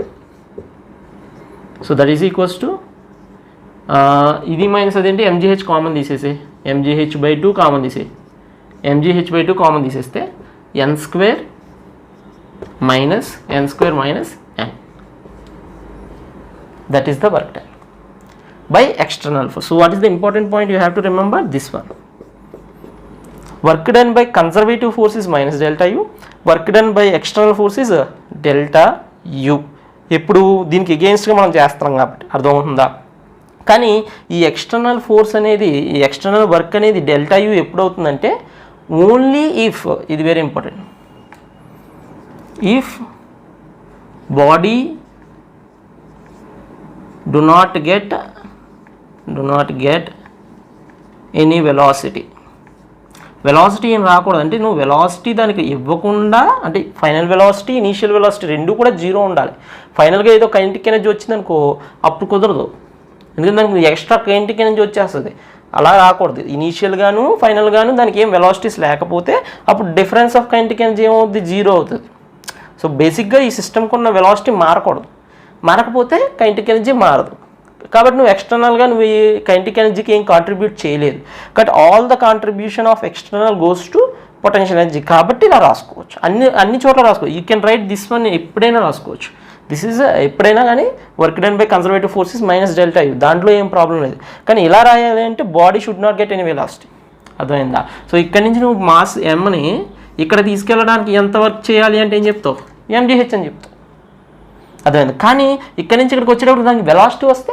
So that is equals to ఇది మైనస్ అదేంటి ఎంజీహెచ్ కామన్ తీసేసి, ఎంజీహెచ్/2 కామన్ తీసే, ఎంజీహెచ్/2 కామన్ తీసేస్తే n² minus n² minus n. That is the work done by external force. So what is the important point you have to remember? This one. Work done by conservative force is minus delta U. Work done by external force is delta U. ఎప్పుడు దీనికి అగెయిన్స్ట్గా మనం చేస్తాం కాబట్టి అర్థమవుతుందా. కానీ ఈ ఎక్స్టర్నల్ ఫోర్స్ అనేది, ఈ ఎక్స్టర్నల్ వర్క్ అనేది డెల్టా యూ ఎప్పుడు అవుతుందంటే ఓన్లీ ఇఫ్, ఇది very important, if body do not get any velocity. Velocity ఏం రాకూడదు అంటే నువ్వు వెలాసిటీ దానికి ఇవ్వకుండా, అంటే ఫైనల్ వెలాసిటీ ఇనీషియల్ వెలాసిటీ రెండు కూడా జీరో ఉండాలి. ఫైనల్గా ఏదో కైనెటిక్ ఎనర్జీ వచ్చిందనుకో అప్పుడు కుదరదు, ఎందుకంటే దానికి ఎక్స్ట్రా కైనెటిక్ ఎనర్జీ వచ్చేస్తుంది. అలా రాకూడదు. ఇనీషియల్గాను ఫైనల్గాను దానికి ఏం వెలాసిటీస్ లేకపోతే అప్పుడు డిఫరెన్స్ ఆఫ్ కైనెటిక్ ఎనర్జీ ఏమవుతుంది, జీరో అవుతుంది. సో బేసిక్గా ఈ సిస్టమ్కి ఉన్న వెలాసిటీ మారకూడదు, మారకపోతే కైనెటిక్ ఎనర్జీ మారదు. కాబట్టి నువ్వు ఎక్స్టర్నల్గా నువ్వు ఈ కైనెటిక్ ఎనర్జీకి ఏం కాంట్రిబ్యూట్ చేయలేదు. కాబట్టి all the contribution of external goes to potential energy. కాబట్టి ఇలా రాసుకోవచ్చు, అన్ని చోట్ల రాసుకోవచ్చు. You can write this one, ఎప్పుడైనా రాసుకోవచ్చు. దిస్ ఈజ్ ఎప్పుడైనా కానీ work done by conservative forces minus delta you, దాంట్లో ఏం ప్రాబ్లం లేదు. కానీ ఇలా రాయాలి అంటే body should not get any velocity. అర్థమైందా. సో ఇక్కడ నుంచి నువ్వు మాస్ ఎమ్ని ఇక్కడ తీసుకెళ్ళడానికి ఎంత వర్క్ చేయాలి అంటే ఏం చెప్తావు, ఎంజీహెచ్ అని చెప్తావు. అర్థమైంది. కానీ ఇక్కడ నుంచి ఇక్కడికి వచ్చేటప్పుడు దానికి వెలాసిటీ వస్తే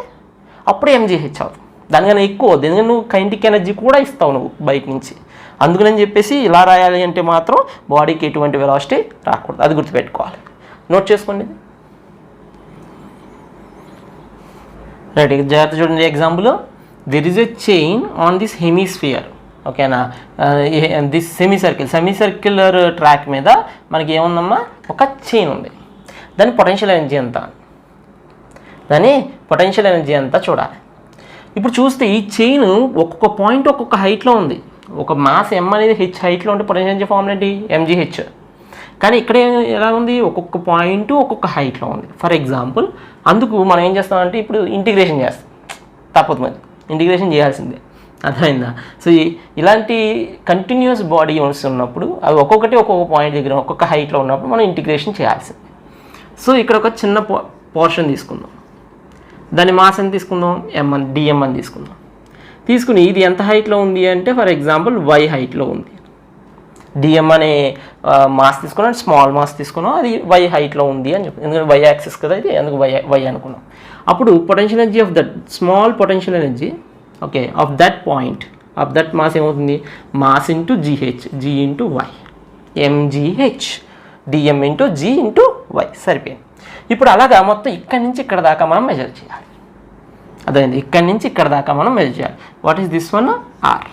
అప్పుడే ఎంజీహెచ్ అవుతుంది, దానికన్నా ఎక్కువ అవుతుంది. ఎందుకంటే నువ్వు కైనెటిక్ ఎనర్జీ కూడా ఇస్తావు నువ్వు బయట నుంచి. అందుకని చెప్పేసి ఇలా రాయాలి అంటే మాత్రం బాడీకి ఎటువంటి వెలాసిటీ రాకూడదు, అది గుర్తుపెట్టుకోవాలి. నోట్ చేసుకోండి. రైట్, జాగ్రత్త చూడండి. Example, there is a chain on this hemisphere. ఓకేనా, దిస్ సెమీసర్క్యులర్ ట్రాక్ మీద మనకి ఏముందమ్మా, ఒక చైన్ ఉంది. దాని పొటెన్షియల్ ఎనర్జీ ఎంత, దాని పొటెన్షియల్ ఎనర్జీ అంతా చూడాలి. ఇప్పుడు చూస్తే ఈ చైన్ ఒక్కొక్క పాయింట్ ఒక్కొక్క హైట్లో ఉంది. ఒక మాస్ ఎమ్ అనేది హెచ్ హైట్లో ఉంటే పొటెన్షియల్ ఎనర్జీ ఫార్ములా ఏంటి, ఎంజీహెచ్. కానీ ఇక్కడ ఎలా ఉంది, ఒక్కొక్క పాయింట్ ఒక్కొక్క హైట్లో ఉంది. ఫర్ ఎగ్జాంపుల్, అందుకు మనం ఏం చేస్తామంటే ఇప్పుడు ఇంటిగ్రేషన్ చేస్తాం, తప్పదు, మరి ఇంటిగ్రేషన్ చేయాల్సిందే. అర్థమైందా. సో ఇలాంటి కంటిన్యూస్ బాడీ యూనిట్స్ ఉన్నప్పుడు అవి ఒక్కొక్కటి ఒక్కొక్క పాయింట్ దగ్గర ఒక్కొక్క హైట్లో ఉన్నప్పుడు మనం ఇంటిగ్రేషన్ చేయాల్సిందే. సో ఇక్కడ ఒక చిన్న పోర్షన్ తీసుకుందాం, దాని మాస్ ఎంత తీసుకుందాం, M1 DM అని తీసుకుందాం. తీసుకుని ఇది ఎంత హైట్లో ఉంది అంటే ఫర్ ఎగ్జాంపుల్ Y హైట్లో ఉంది. DM అనే మాస్ తీసుకున్నాం, స్మాల్ మాస్ తీసుకున్నాం, అది Y హైట్లో ఉంది అని చెప్పి, ఎందుకంటే Y యాక్సిస్ కదా ఇది, అందుకు Y అనుకున్నాం. అప్పుడు potential energy of that small potential energy, okay, of that point of that mass ఏమవుతుంది, mass into GH, G into Y, MGH, DM into G into Y, సరిపోయింది. ఇప్పుడు అలాగా మొత్తం ఇక్కడి నుంచి ఇక్కడ దాకా మనం మెజర్ చేయాలి. అదేంటి, ఇక్కడి నుంచి ఇక్కడ దాకా మనం మెజర్ చేయాలి. What is this one, R.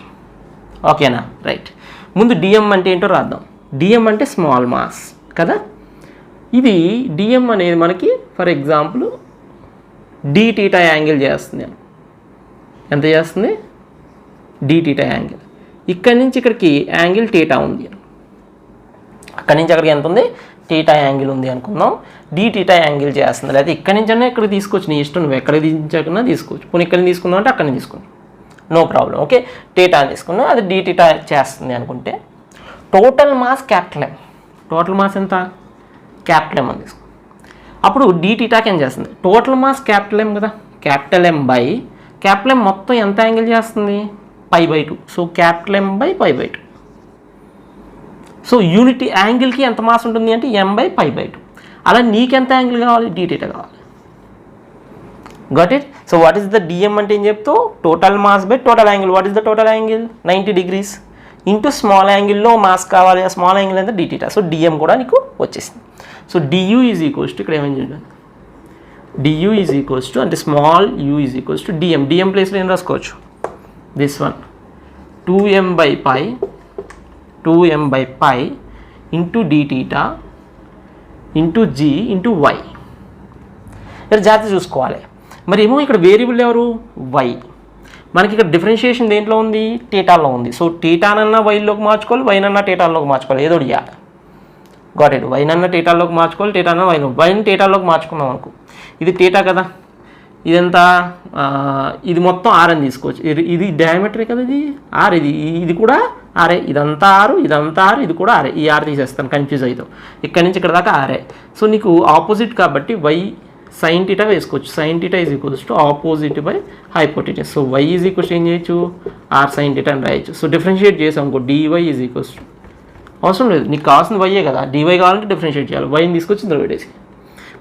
ఓకేనా, రైట్. ముందు DM అంటే ఏంటో రాద్దాం. DM అంటే స్మాల్ మాస్ కదా. ఇది DM అనేది మనకి ఫర్ ఎగ్జాంపుల్ dθ యాంగిల్ చేస్తుంది. ఎంత చేస్తుంది, dθ యాంగిల్. ఇక్కడి నుంచి ఇక్కడికి యాంగిల్ θ ఉంది, అక్కడి నుంచి అక్కడికి ఎంత ఉంది, θ యాంగిల్ ఉంది అనుకుందాం. dθ యాంగిల్ చేస్తుంది, లేదా ఇక్కడి నుంచి అన్నా ఇక్కడ తీసుకోవచ్చు, నీ ఇష్టం, నువ్వు ఎక్కడ దించకన్నా తీసుకోవచ్చు. పోనీ ఇక్కడ తీసుకుందాం అంటే అక్కడ తీసుకున్నాం, నో ప్రాబ్లం. ఓకే, θ అని తీసుకున్నాం, అది dθ చేస్తుంది అనుకుంటే total mass capital M. Total mass ఎంత, క్యాపిటల్ M అని తీసుకున్నాం. అప్పుడు dθకి ఏం చేస్తుంది, టోటల్ మాస్ క్యాపిటల్ M కదా, capital M by capital M మొత్తం ఎంత యాంగిల్ చేస్తుంది, π/2. So capital M by π/2. So unity యాంగిల్కి ఎంత మాస్ ఉంటుంది అంటే M/π/2. అలా నీకెంత యాంగిల్ కావాలి, dθ కావాలి. Got it. So what is the DM అంటే ఏం చెప్తావు, total mass by total angle. What is the total angle, 90 degrees into small యాంగిల్లో మాస్ కావాలి, ఆ స్మాల్ యాంగిల్ ఎంత, dθ. సో DM కూడా నీకు వచ్చేసింది. So du is equals to, ఇక్కడ ఏమేమి చూడండి, du ఈజ్ ఈక్వల్స్ టు, అంటే small u is equals to DM ప్లేస్లో ఏం రాసుకోవచ్చు, this one 2m/π 2m/π into dθ into g into y. ఇక్కడ జాగ్రత్త చూసుకోవాలి. మరి ఏమో ఇక్కడ వేరియబుల్ ఎవరు? y. మనకి ఇక్కడ డిఫరెన్షియేషన్ దేంట్లో ఉంది? టీటాలో ఉంది. సో టీటానన్నా వైలోకి మార్చుకోవాలి, వైనన్నా టీటాల్లోకి మార్చుకోవాలి, ఏదో ఇవ్వాలి. Got it. వైనన్నా టీటాల్లోకి మార్చుకోవాలి, టీటానా వైలో. వైన్ టీటాల్లోకి మార్చుకున్నాం అనుకో, ఇది టీటా కదా, ఇదంతా ఇది మొత్తం ఆర్ అని తీసుకోవచ్చు. ఇది డయామీటరే కదా, ఇది ఆర్, ఇది కూడా ఆరే, ఇదంతా ఆరు, ఇదంతా ఆరు, ఇది కూడా ఆరే. ఈ ఆర్ తీసేస్తాను, కన్ఫ్యూజ్ అవుతావు. ఇక్కడి నుంచి ఇక్కడ దాకా ఆరే. సో నీకు ఆపోజిట్ కాబట్టి వై sin θ వేసుకోవచ్చు. sin θ is equals to opposite by hypotenuse. So y is equals ఏం చేయొచ్చు? r sin θ అని రాయొచ్చు. సో డిఫరెన్షియేట్ చేసాం అనుకో, dy ఈజ్ ఈక్వల్స్ టు, అవసరం లేదు, నీకు కావాల్సిన వైయే కదా, dy కావాలంటే డిఫరెన్షియేట్ చేయాలి. వైని తీసుకొచ్చి ఇందులో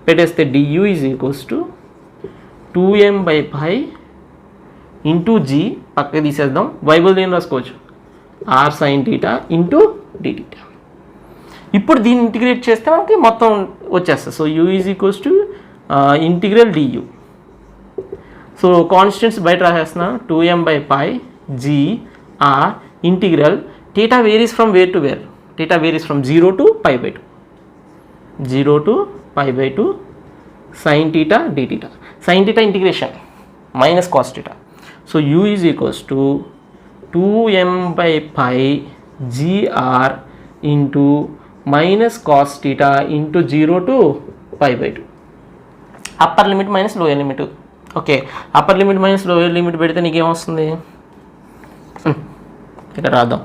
పెట్టేస్తే du is equals to 2m/π into g, పక్కకి తీసేద్దాం, వైబుల్ దేని రాసుకోవచ్చు, r sin θ ఇంటూ dθ. ఇప్పుడు దీన్ని ఇంటిగ్రేట్ చేస్తే మనకి మొత్తం వచ్చేస్తుంది. So u is equals to integral du. So constants బయట రాసేస్తున్నా, 2m/π g r integral θ varies from where to where. θ varies from 0 to π/2, 0 to π/2 sin θ dθ. sin θ integration minus cos θ. So u is equals to 2m/π gr into minus cos θ into 0 to π/2. Upper limit minus lower limit. Okay, upper limit minus lower limit పెడితే నీకేమొస్తుంది? ఇక్కడ రాద్దాం.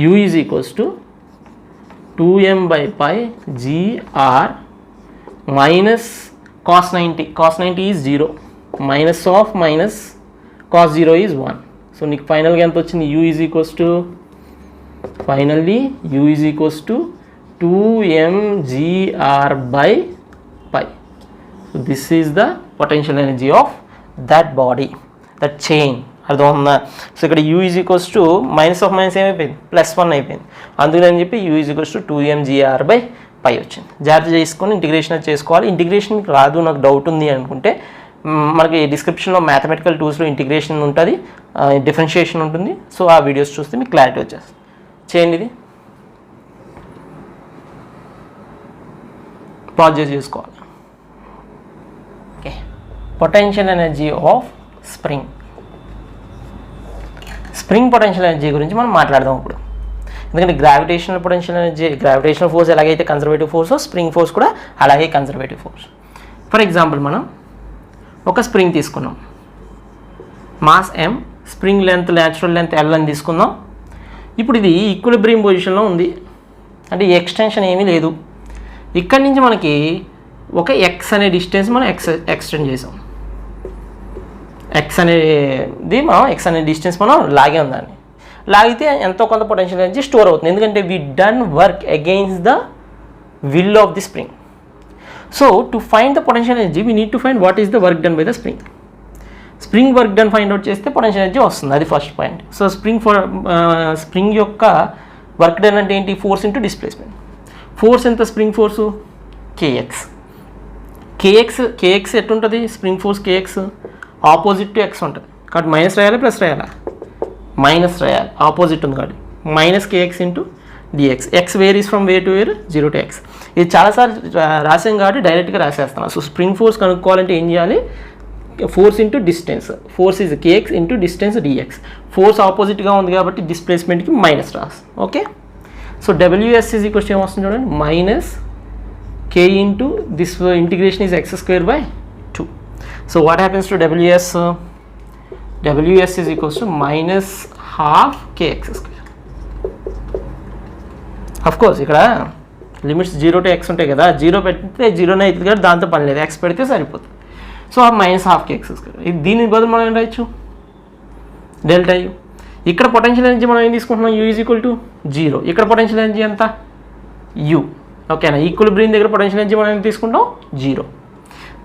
u is equals to 2m/π gr minus cos 90. cos 90 is 0, minus of minus cos 0 is 1. So నీకు ఫైనల్గా ఎంత వచ్చింది? u is equals to, finally u is equals to 2mgr/π. So this is the potential energy of that body, that chain. అర్థమవుతుందా? సో ఇక్కడ u is equals to minus of minus ఏమైపోయింది? +1 అయిపోయింది. అందుకని చెప్పి u is equals to 2mgr/π వచ్చింది. జాగ్రత్త చేసుకొని ఇంటిగ్రేషన్ చేసుకోవాలి. ఇంటిగ్రేషన్ రాదు, నాకు డౌట్ ఉంది అనుకుంటే మనకి డిస్క్రిప్షన్లో మ్యాథమెటికల్ టూల్స్లో ఇంటిగ్రేషన్ ఉంటుంది, డిఫరెన్షియేషన్ ఉంటుంది. సో ఆ వీడియోస్ చూస్తే మీకు క్లారిటీ వచ్చేస్తుంది. చేయండి, ఇది పాజ్ చేసి చేసుకోవాలి. Okay, potential energy of spring. Spring potential energy గురించి మనం మాట్లాడదాం ఇప్పుడు. ఎందుకంటే gravitational potential energy, gravitational force ఎలాగైతే కన్సర్వేటివ్ ఫోర్స్, స్ప్రింగ్ ఫోర్స్ కూడా అలాగే కన్సర్వేటివ్ ఫోర్స్. ఫర్ ఎగ్జాంపుల్ మనం ఒక స్ప్రింగ్ తీసుకున్నాం, mass m, spring length natural length l అని తీసుకుందాం. ఇప్పుడు ఇది ఈక్విలిబ్రియం పొజిషన్లో ఉంది, అంటే ఎక్స్టెన్షన్ ఏమీ లేదు. ఇక్కడి నుంచి మనకి ఒక x అనే డిస్టెన్స్ మనం ఎక్స్టెండ్ చేసాం. x అనే డిస్టెన్స్ మనం లాగే ఉందాన్ని. లాగితే ఎంతో కొంత పొటెన్షియల్ ఎనర్జీ స్టోర్ అవుతుంది, ఎందుకంటే we done work against the will of the spring. So to find the potential energy we need to find what is the work done by the spring. Spring work done find out చేస్తే పొటెన్షియల్ ఎనర్జీ వస్తుంది, అది ఫస్ట్ పాయింట్. సో స్ప్రింగ్ యొక్క వర్క్ డన్ అంటే ఏంటి? Force into displacement. ఫోర్స్ ఎంత? స్ప్రింగ్ ఫోర్సు kx ఎట్టుంటుంది? Spring force kx opposite to x ఉంటుంది కాబట్టి మైనస్ రాయాలి, ప్లస్ రాయాలా? మైనస్ రాయాలి, ఆపోజిట్ ఉంది కాబట్టి minus kx into dx. x varies from where to where, 0 to x. ఇది చాలాసార్లు రాసాం కాబట్టి డైరెక్ట్గా రాసేస్తాను. సో స్ప్రింగ్ ఫోర్స్ కనుక్కోవాలంటే ఏం చేయాలి? Force into distance, force is kx into distance dx. Force ఆపోజిట్గా ఉంది కాబట్టి డిస్ప్లేస్మెంట్కి మైనస్ రాస్. Okay, so ws is equals ఏమొస్తుంది చూడండి, minus k into this integration is x²/2. So what happens to ws? ws is equals to minus half kx². Of course ఇక్కడ లిమిట్స్ 0 to x ఉంటాయి కదా, 0 పెడితే 0నే అవుతుంది కాబట్టి దాంతో పని లేదు, x పెడితే సరిపోతుంది. So minus half kx². దీని బదులు మనం ఏం రాయొచ్చు? Delta u. ఇక్కడ పొటెన్షియల్ ఎనర్జీ మనం ఏం తీసుకుంటున్నాం? u is equal to 0. ఇక్కడ పొటెన్షియల్ ఎనర్జీ ఎంత? u. ఓకేనా? ఈక్విలిబ్రియం దగ్గర పొటెన్షియల్ ఎనర్జీ మనం ఏం తీసుకుంటాం? 0.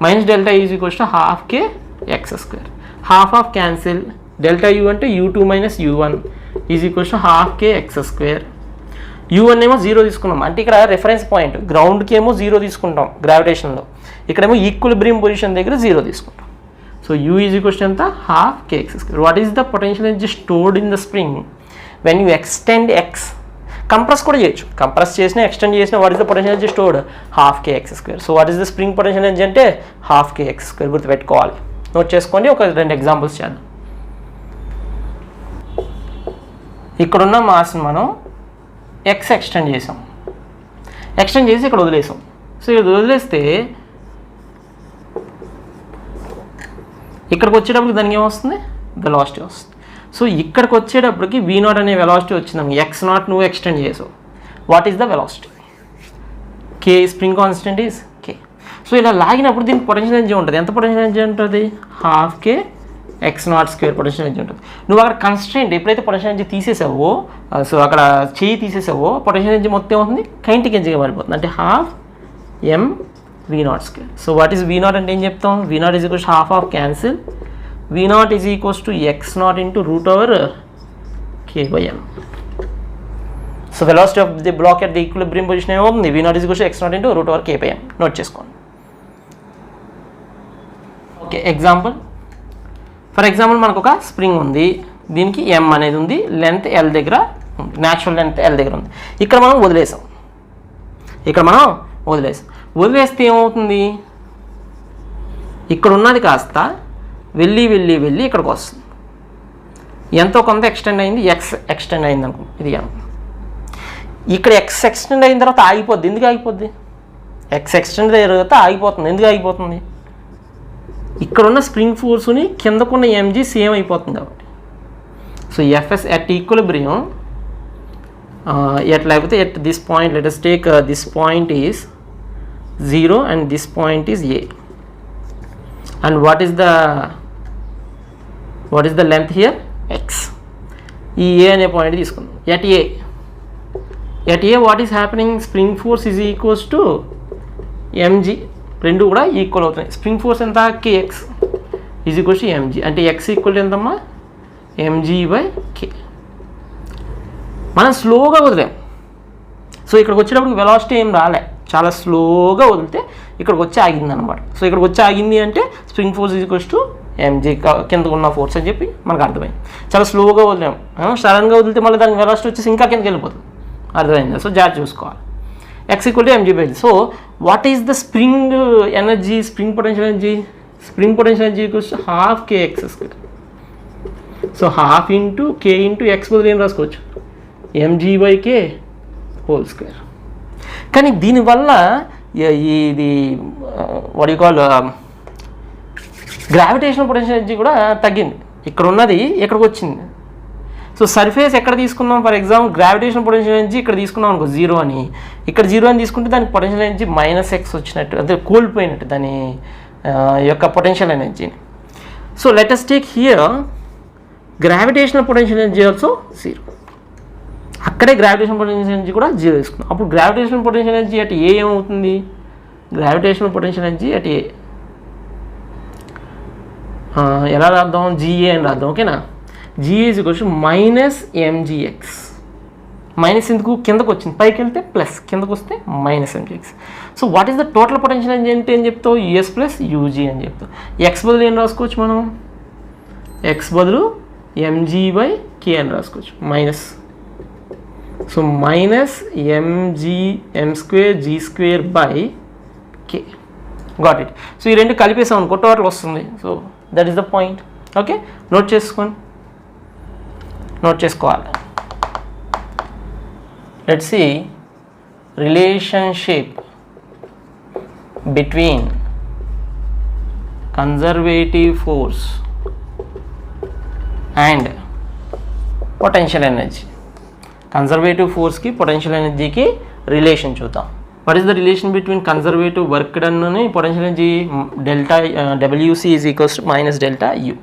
Minus delta is equals to half kx². Half of cancel, delta u అంటే u2 minus u1 is equals to half kx². u1 ఏమో 0 తీసుకున్నాం, అంటే ఇక్కడ రెఫరెన్స్ పాయింట్ గ్రౌండ్కి ఏమో 0 తీసుకుంటాం గ్రావిటేషన్లో, ఇక్కడేమో ఈక్విలిబ్రియం పొజిషన్ దగ్గర 0 తీసుకుంటాం. So u is equals to ఎంత? Half kx². What is the potential energy stored in the spring when you extend x? Compress కూడా చేయొచ్చు, కంప్రెస్ చేసినా ఎక్స్టెండ్ చేసినా what is the potential energy stored half K X square. So what is the spring potential energy అంటే హాఫ్ కే ఎక్స్ స్క్వేర్. గుర్తుపెట్టుకోవాలి, నోట్ చేసుకోండి. ఒక 2 ఎగ్జాంపుల్స్ చేద్దాం. ఇక్కడున్న మాస్ని మనం ఎక్స్ ఎక్స్టెండ్ చేసాం, ఎక్స్టెండ్ చేసి ఇక్కడ వదిలేసాం. సో ఇక్కడ వదిలేస్తే ఇక్కడికి వచ్చేటప్పటికి దానికి ఏమొస్తుంది, వెలాసిటీ వస్తుంది. సో ఇక్కడికి వచ్చేటప్పటికి V0 అనే వెలాసిటీ వచ్చింది, x0 నువ్వు ఎక్స్టెండ్ చేసావు. What is the velocity? K spring constant is K. So ఇలా లాగినప్పుడు దీనికి పొటెన్షియల్ ఎనర్జీ ఉంటుంది. ఎంత పొటెన్షియల్ ఎనర్జీ ఉంటుంది? హాఫ్ కే x0 స్క్వేర్ పొటెన్షియల్ ఎనర్జీ ఉంటుంది. నువ్వు అక్కడ కన్స్ట్రెంట్ ఎప్పుడైతే పొటెన్షియల్ ఎనర్జీ తీసేసావో, సో అక్కడ చేయి తీసేసావో పొటెన్షియల్ ఎనర్జీ మొత్తం ఏమవుతుంది, కైనెటిక్ ఎనర్జీగా మారిపోతుంది. అంటే half m V0 square. So what is V0 అంటే ఏం చెప్తాం? V0 is equals half of cancel, V0 is equals to x0 into root over k/m. So velocity of the block at the equilibrium position ఏమవుతుంది? V0 is equals to x0 into root over k/m. నోట్ చేసుకోండి. Okay, example. ఫర్ ఎగ్జాంపుల్ మనకు ఒక స్ప్రింగ్ ఉంది, దీనికి m అనేది ఉంది, లెంత్ L దగ్గర ఉంది, న్యాచురల్ లెంత్ L దగ్గర ఉంది. ఇక్కడ మనం వదిలేసాం, వదిలేస్తే ఏమవుతుంది? ఇక్కడ ఉన్నది కాస్త వెళ్ళి ఇక్కడికి వస్తుంది. ఎంతో కొంత ఎక్స్టెండ్ అయింది, ఎక్స్ ఎక్స్టెండ్ అయింది అనుకో, ఇది ఇక్కడ ఎక్స్ ఎక్స్టెండ్ అయిన తర్వాత ఆగిపోద్ది. ఎందుకు ఆగిపోద్ది? ఎక్స్ ఎక్స్టెండ్ అయిన తర్వాత ఆగిపోతుంది. ఎందుకు ఆగిపోతుంది? ఇక్కడున్న స్ప్రింగ్ ఫోర్స్ని కిందకున్న ఎంజీ సేమ్ అయిపోతుంది కాబట్టి. సో ఎఫ్ఎస్ ఎట్ ఈక్విలిబ్రియం లేకపోతే at this point, let us take this point is 0 and this point is a, and what is the length here? X. ఈ a అనే పాయింట్ తీసుకుందాం. at a what is happening? spring force is equals to mg. రెండు కూడా ఈక్వల్ అవుతున్నాయి. స్ప్రింగ్ ఫోర్స్ ఎంత? kx is equals to mg. అంటే x ఈక్వల్ టు ఎంతమ్మా? mg/k. మనం స్లోగా వదిలాం. సో ఇక్కడికి వచ్చేటప్పుడు వెలాసిటీ ఏం రాలే, చాలా స్లోగా వదిలితే ఇక్కడికి వచ్చి ఆగింది అనమాట. సో ఇక్కడికి వచ్చి ఆగింది అంటే spring force is equals to MG, కిందకు ఉన్న ఫోర్స్ అని చెప్పి మనకు అర్థమైంది. చాలా స్లోగా వదిలాం, సడన్గా వదిలితే మళ్ళీ దానికి వెలాసిటీ వచ్చేసి ఇంకా కిందకి వెళ్ళిపోతుంది. అర్థమైంది? సో జాగ్రత్త చూసుకోవాలి. x equal to mg/. So what is the spring energy, spring potential energy? Spring potential energy equals to half K X square. So half into K into X బదులు ఏం రాసుకోవచ్చు? mg/k whole square. కానీ దీనివల్ల ఇది what you call gravitational potential energy కూడా తగ్గింది. ఇక్కడ ఉన్నది ఇక్కడికి వచ్చింది. సో సర్ఫేస్ ఎక్కడ తీసుకున్నాం? For example gravitational potential energy ఇక్కడ తీసుకున్నాం అనుకో 0 అని, ఇక్కడ 0 అని తీసుకుంటే దానికి పొటెన్షియల్ ఎనర్జీ -x వచ్చినట్టు, అంటే కోల్పోయినట్టు దాని యొక్క పొటెన్షియల్ ఎనర్జీని. So let us take here gravitational potential energy also 0. అక్కడే గ్రావిటేషనల్ పొటెన్షియల్ ఎనర్జీ కూడా 0 తీసుకున్నాం. అప్పుడు gravitational potential energy at A ఏమవుతుంది? Gravitational potential energy at A ఎలా రాద్దాం? GA అని రాద్దాం. ఓకేనా? GA is equals to -mgx. Minus ఎందుకు? కిందకు వచ్చింది, పైకి వెళ్తే ప్లస్, కిందకు వస్తే -mgx. So what is the total potential energy అంటే ఏం చెప్తావు? US + UG అని చెప్తావు. ఎక్స్ బదులు ఏం రాసుకోవచ్చు మనం? ఎక్స్ బదులు mg/k అని రాసుకోవచ్చు, minus. So -mg/k. Got it. So ఈ రెండు కలిపేసాం అనుకో టోటల్ వస్తుంది. So that is the point. Okay, note చేసుకోవాలి. Let's see relationship between conservative force and potential energy. Conservative ఫోర్స్కి పొటెన్షియల్ ఎనర్జీకి రిలేషన్ చూద్దాం. What is the relation between conservative work done అని potential energy? Delta WC is equals to -Δu.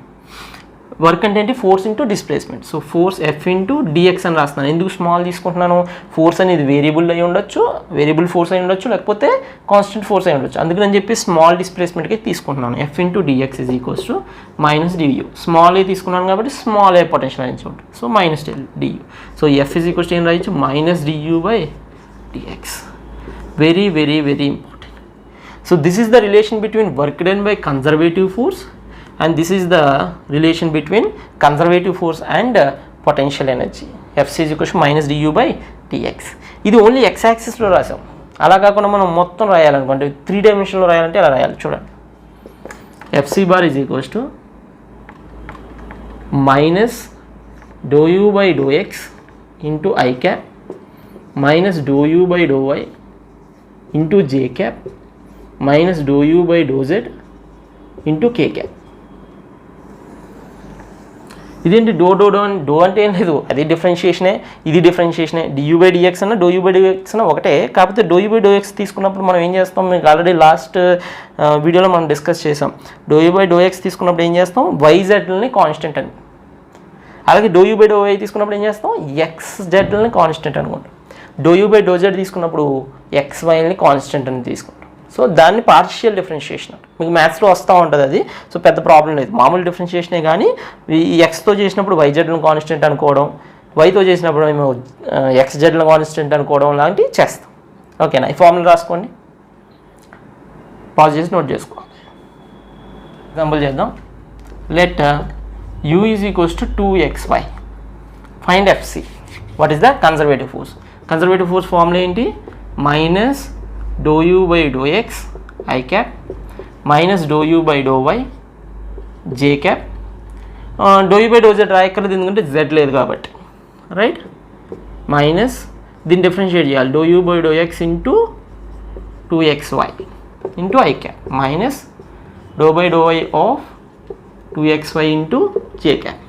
Work అంటే ఏంటి? Force into displacement. So force F into dx అని రాస్తున్నాను. ఎందుకు స్మాల్ తీసుకుంటున్నాను? ఫోర్స్ అనేది వేరియబుల్ అయి ఉండొచ్చు, వేరియబుల్ ఫోర్స్ అయి ఉండొచ్చు, లేకపోతే కాన్స్టెంట్ ఫోర్స్ అయి ఉండొచ్చు. అందుకని చెప్పి స్మాల్ డిస్ప్లేస్మెంట్కి తీసుకుంటున్నాను. F into dx is equals to -du. Small A తీసుకున్నాను కాబట్టి స్మాల్ ఏ పొటెన్షియల్ ఎనర్జీ ఉంటుంది. So -du. So F is equals to ఏం రాయొచ్చు? -du/dx. Very important. So this is the relation between work done by conservative force, and this is the relation between conservative force and potential energy. Fc is equal to -du/dx. D X. ఇది ఓన్లీ ఎక్స్ యాక్సిస్లో రాసాం. అలా కాకుండా మనం మొత్తం రాయాలనుకోండి 3 డైమెన్షన్లో రాయాలంటే అలా రాయాలి. చూడండి, F C bar is equals to minus do U by do X into I cap minus do U by do Y into J cap minus do U by do Z into K cap. ఇదేంటి డో డో డో అని, డో అంటే ఏం లేదు, అది డిఫరెన్షియేషనే, ఇది డిఫరెన్షియేషనే. డియూ బై డిఎక్స్ అన్న డో యూ బై డిఎక్స్ అన్న ఒకటే. కాకపోతే doh U by do X తీసుకున్నప్పుడు మనం ఏం చేస్తాం, మీకు ఆల్రెడీ లాస్ట్ వీడియోలో మనం డిస్కస్ చేసాం. Doh U by do X తీసుకున్నప్పుడు ఏం చేస్తాం, వైజెడ్ని కాన్స్టెంట్ అని. అలాగే doh U by do Y తీసుకున్నప్పుడు ఏం చేస్తాం, ఎక్స్ జెడ్ని కాన్స్టెంట్ అనుకుంటాం. Doh U by do Z తీసుకున్నప్పుడు ఎక్స్ వైని కాన్స్టెంట్ అని తీసుకుంటాం. సో దాన్ని పార్షియల్ డిఫరెన్షియేషన్ అంట. మీకు మ్యాథ్స్లో వస్తూ ఉంటుంది అది. సో పెద్ద ప్రాబ్లం లేదు, మామూలు డిఫరెన్షియేషనే. కానీ ఈ ఎక్స్తో చేసినప్పుడు వైజెడ్లను కాన్స్టెంట్ అనుకోవడం, వైతో చేసినప్పుడు మేము ఎక్స్ జెడ్లను కాన్స్టెంట్ అనుకోవడం లాంటివి చేస్తాం. ఓకేనా, ఈ ఫార్ములా రాసుకోండి, పాజ్ చేసి నోట్ చేసుకోవాలి. ఎగ్జాంపుల్ చేద్దాం. Let u is equals to 2xy. Find FC. What is the conservative force? Conservative force formula ఏంటి, minus do U by do X I cap minus do U by do Y J cap. Do U by do Z రాయక్కర్లేదు ఎందుకంటే జెడ్ లేదు కాబట్టి, రైట్. మైనస్ దీన్ని డిఫరెన్షియేట్ చేయాలి, do U by do X into 2xy into I cap minus do by do Y of 2xy into J cap.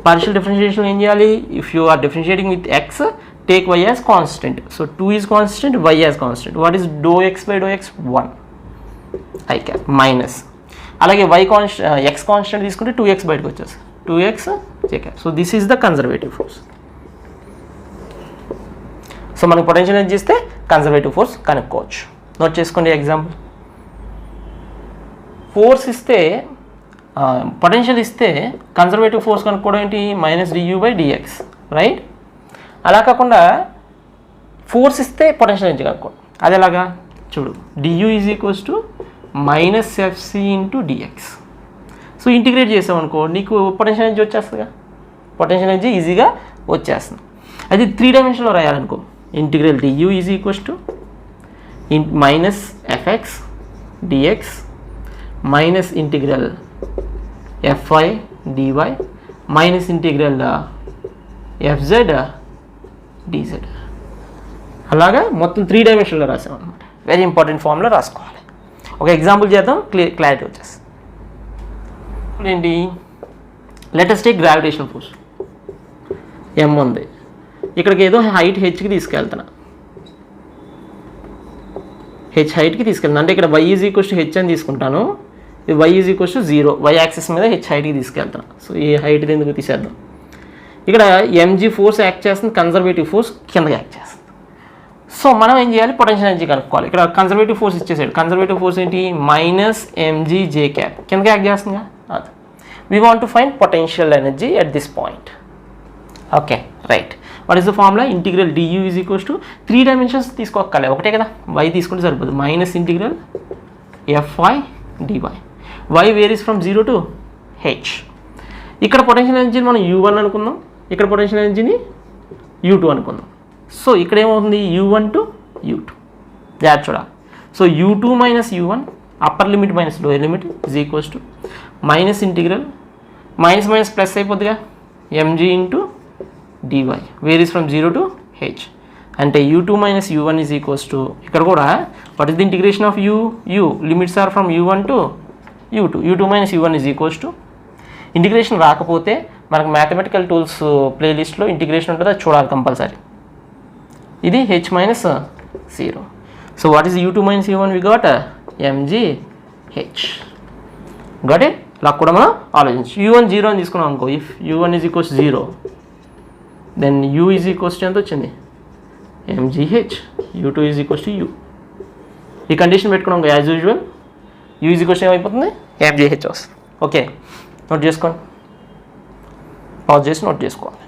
Partial differentiation ఏం చేయాలి, if you are differentiating with X take y as constant. So 2 is constant, y as constant. What is dou x by dou x? 1 I cap minus. అలాగే y constant, x constant తీసుకుంటే 2x బయటకు వచ్చేసి 2x j cap. So this is the conservative force. So మనకు పొటెన్షియల్ ఎనర్జీ ఇస్తే కన్జర్వేటివ్ ఫోర్స్ కనుక్కోవచ్చు. నోట్ చేసుకోండి ఎగ్జాంపుల్. ఫోర్స్ ఇస్తే పొటెన్షియల్ ఇస్తే కన్జర్వేటివ్ ఫోర్స్ కనుక్కోవడం ఏంటి, minus du by dx, right. అలా కాకుండా ఫోర్స్ ఇస్తే పొటెన్షియల్ ఎనర్జీ కనుక్కోండి. అది ఎలాగా చూడు, du is equals to minus FC into DX. So integrate చేసామనుకో నీకు పొటెన్షియల్ ఎనర్జీ వచ్చేస్తుందిగా, పొటెన్షియల్ ఎనర్జీ ఈజీగా వచ్చేస్తుంది. అది 3 డైమెన్షన్లో రాయాలనుకో, integral du is equals to minus FX DX minus integral FY DY minus integral FZ dz. అలాగా మొత్తం 3 డైమెన్షన్లో రాసాం అనమాట. వెరీ ఇంపార్టెంట్ ఫామ్లో రాసుకోవాలి. ఒక ఎగ్జాంపుల్ చేద్దాం, క్లారిటీ వచ్చేస్తుంది. ఏంటి, let us take gravitation force. m ఉంది, ఇక్కడికి ఏదో హైట్ హెచ్కి తీసుకెళ్తున్నా, హెచ్ హైట్కి తీసుకెళ్తున్నా. అంటే ఇక్కడ y is equals to H అని తీసుకుంటాను, ఇది y is equals to 0, y axis మీద హెచ్ హైట్కి తీసుకెళ్తున్నా. సో ఈ హైట్ ఎందుకు తీసేద్దాం. ఇక్కడ mg ఫోర్స్ యాక్ట్ చేస్తుంది, కన్జర్వేటివ్ ఫోర్స్ కిందకి యాక్ట్ చేస్తుంది. సో మనం ఏం చేయాలి, పొటెన్షియల్ ఎనర్జీ కనుక్కోవాలి. ఇక్కడ కన్జర్వేటివ్ ఫోర్స్ ఇచ్చేసాడు. కన్జర్వేటివ్ ఫోర్స్ ఏంటి, మైనస్ mg జే క్యాప్, కిందకి యాక్ట్ చేస్తుందిగా. అది we want to find potential energy at this point. Okay, right. What is the formula, integral du is equals to 3 dimensions తీసుకోవాలి, ఒకటే కదా, y తీసుకుంటే సరిపోదు. Minus integral fy dy, y varies from 0 to h. ఇక్కడ పొటెన్షియల్ ఎనర్జీని మనం u1 అనుకుందాం, ఇక్కడ పొటెన్షియల్ ఎనర్జీని u2 అనుకుందాం. సో ఇక్కడ ఏమవుతుంది, u1 టు u2 దాట్ చూడాలి. So u2 minus u1 upper limit minus lower limit is equals to minus integral minus minus plus అయిపోద్దిగా mg into dy varies from 0 to h. అంటే u2 minus u1 is equals to, ఇక్కడ కూడా what is the integration of u limits are from u1 to u2, u2 minus u1 is equals to. Integration రాకపోతే మనకు మ్యాథమెటికల్ టూల్స్ ప్లేలిస్ట్లో ఇంటిగ్రేషన్ ఉంటుంది, అది చూడాలి కంపల్సరీ. ఇది h minus 0. So what is u2 minus u1, we got mg h. Got it. ఇలా కూడా మనం ఆలోచించు. u1 0 అని తీసుకున్నాం అనుకో, if u1 is equals 0 then u is equals to ఎంత వచ్చింది, mgh. u2 is equals to u. ఈ కండిషన్ పెట్టుకున్నాం as usual, u is equals ఏమైపోతుంది, mgh వస్తుంది. ఓకే, నోట్ చేసుకోండి, పాజ్ చేసి నోట్ చేసుకోవాలి.